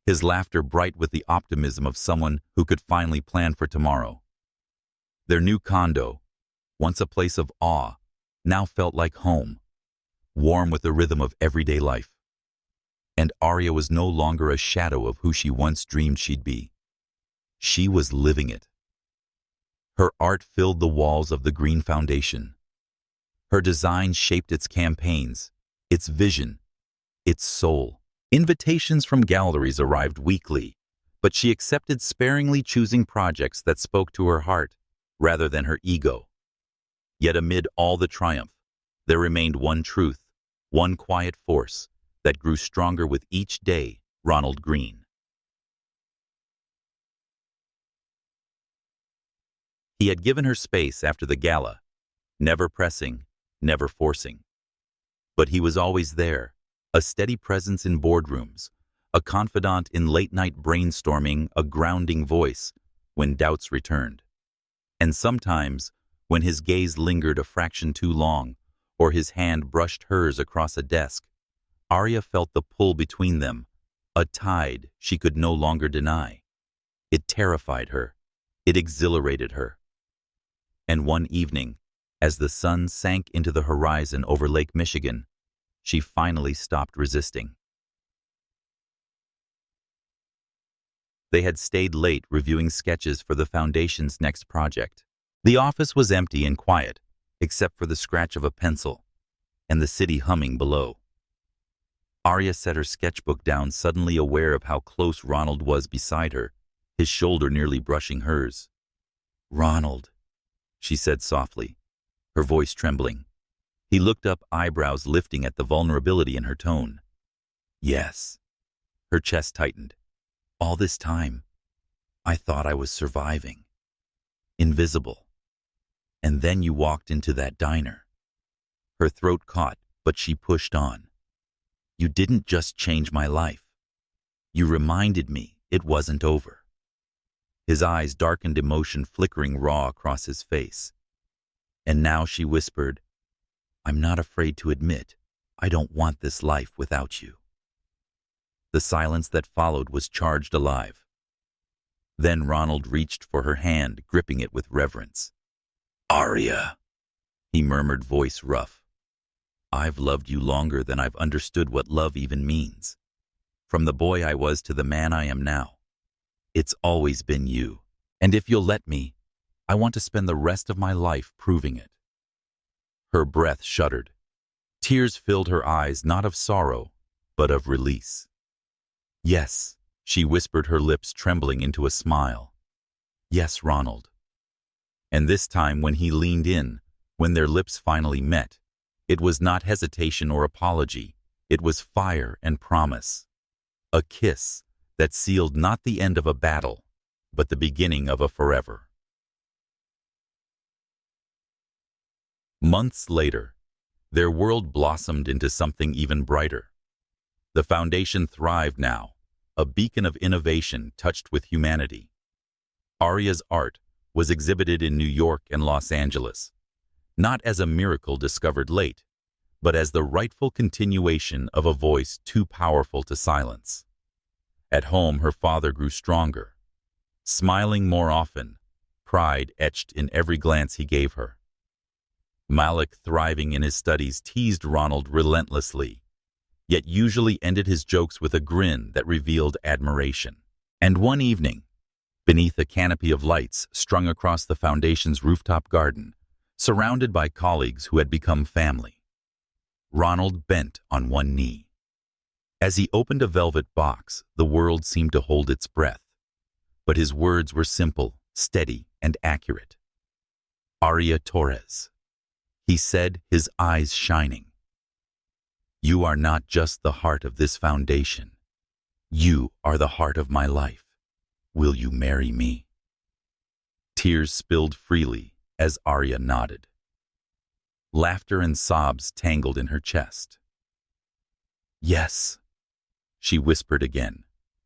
his laughter bright with the optimism of someone who could finally plan for tomorrow. Their new condo, once a place of awe, now felt like home, warm with the rhythm of everyday life. And Aria was no longer a shadow of who she once dreamed she'd be. She was living it. Her art filled the walls of the Green Foundation. Her design shaped its campaigns, its vision, its soul. Invitations from galleries arrived weekly, but she accepted sparingly, choosing projects that spoke to her heart rather than her ego. Yet amid all the triumph, there remained one truth, one quiet force that grew stronger with each day: Ronald Green. He had given her space after the gala, never pressing, never forcing. But he was always there, a steady presence in boardrooms, a confidant in late-night brainstorming, a grounding voice when doubts returned. And sometimes, when his gaze lingered a fraction too long, or his hand brushed hers across a desk, Aria felt the pull between them, a tide she could no longer deny. It terrified her. It exhilarated her. And one evening, as the sun sank into the horizon over Lake Michigan, she finally stopped resisting. They had stayed late reviewing sketches for the Foundation's next project. The office was empty and quiet, except for the scratch of a pencil and the city humming below. Aria set her sketchbook down, suddenly aware of how close Ronald was beside her, his shoulder nearly brushing hers. "Ronald," she said softly, her voice trembling. He looked up, eyebrows lifting at the vulnerability in her tone. "Yes." Her chest tightened. "All this time, I thought I was surviving. Invisible. And then you walked into that diner." Her throat caught, but she pushed on. "You didn't just change my life. You reminded me it wasn't over." His eyes darkened, emotion flickering raw across his face. And now she whispered, "I'm not afraid to admit I don't want this life without you." The silence that followed was charged alive. Then Ronald reached for her hand, gripping it with reverence. "Aria," he murmured, voice rough. "I've loved you longer than I've understood what love even means. From the boy I was to the man I am now. It's always been you. And if you'll let me, I want to spend the rest of my life proving it." Her breath shuddered. Tears filled her eyes, not of sorrow, but of release. "Yes," she whispered, her lips trembling into a smile. "Yes, Ronald." And this time, when he leaned in, when their lips finally met, it was not hesitation or apology. It was fire and promise. A kiss that sealed not the end of a battle, but the beginning of a forever. Months later, their world blossomed into something even brighter. The Foundation thrived now, a beacon of innovation touched with humanity. Aria's art was exhibited in New York and Los Angeles, not as a miracle discovered late, but as the rightful continuation of a voice too powerful to silence. At home, her father grew stronger, smiling more often, pride etched in every glance he gave her. Malik, thriving in his studies, teased Ronald relentlessly, yet usually ended his jokes with a grin that revealed admiration. And one evening, beneath a canopy of lights strung across the Foundation's rooftop garden, surrounded by colleagues who had become family, Ronald bent on one knee. As he opened a velvet box, the world seemed to hold its breath. But his words were simple, steady, and accurate. Aria Torres, he said, his eyes shining. You are not just the heart of this foundation. You are the heart of my life. Will you marry me? Tears spilled freely as Aria nodded. Laughter and sobs tangled in her chest. Yes, she whispered again,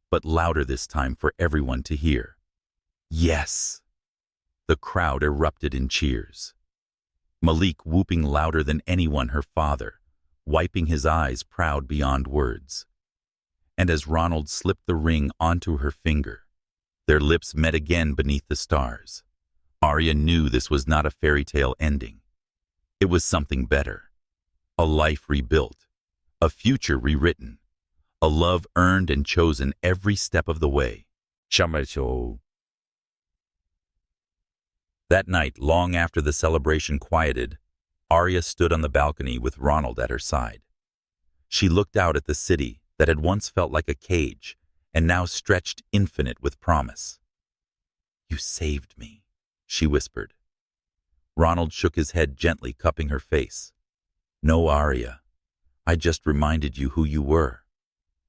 but louder this time for everyone to hear. Yes. The crowd erupted in cheers. Malik whooping louder than anyone, her father, wiping his eyes proud beyond words. And as Ronald slipped the ring onto her finger, their lips met again beneath the stars. Aria knew this was not a fairy tale ending. It was something better. A life rebuilt, a future rewritten, a love earned and chosen every step of the way. 참말쇼. That night, long after the celebration quieted, Aria stood on the balcony with Ronald at her side. She looked out at the city that had once felt like a cage and now stretched infinite with promise. You saved me, she whispered. Ronald shook his head gently, cupping her face. No, Aria. I just reminded you who you were.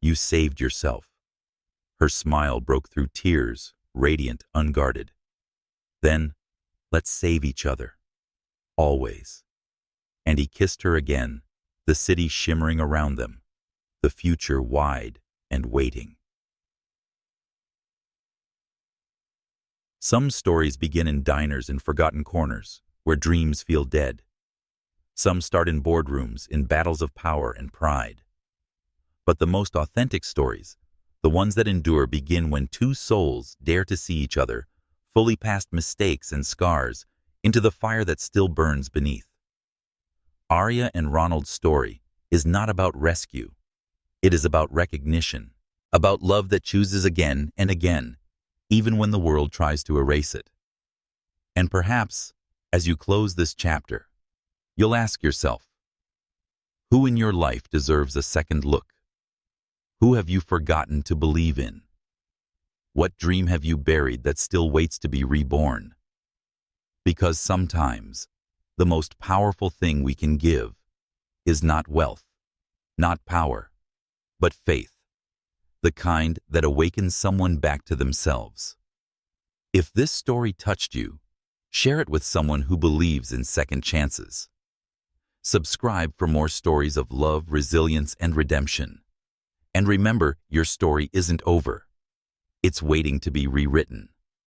You saved yourself. Her smile broke through tears, radiant, unguarded. Then, let's save each other. Always. And he kissed her again, the city shimmering around them, the future wide and waiting. Some stories begin in diners and forgotten corners, where dreams feel dead. Some start in boardrooms, in battles of power and pride. But the most authentic stories, the ones that endure, begin when two souls dare to see each other, fully past mistakes and scars, into the fire that still burns beneath. Aria and Ronald's story is not about rescue. It is about recognition, about love that chooses again and again, even when the world tries to erase it. And perhaps, as you close this chapter, you'll ask yourself, who in your life deserves a second look? Who have you forgotten to believe in? What dream have you buried that still waits to be reborn? Because sometimes, the most powerful thing we can give is not wealth, not power, but faith, the kind that awakens someone back to themselves. If this story touched you, share it with someone who believes in second chances. Subscribe for more stories of love, resilience, and redemption. And remember, your story isn't over. It's waiting to be rewritten.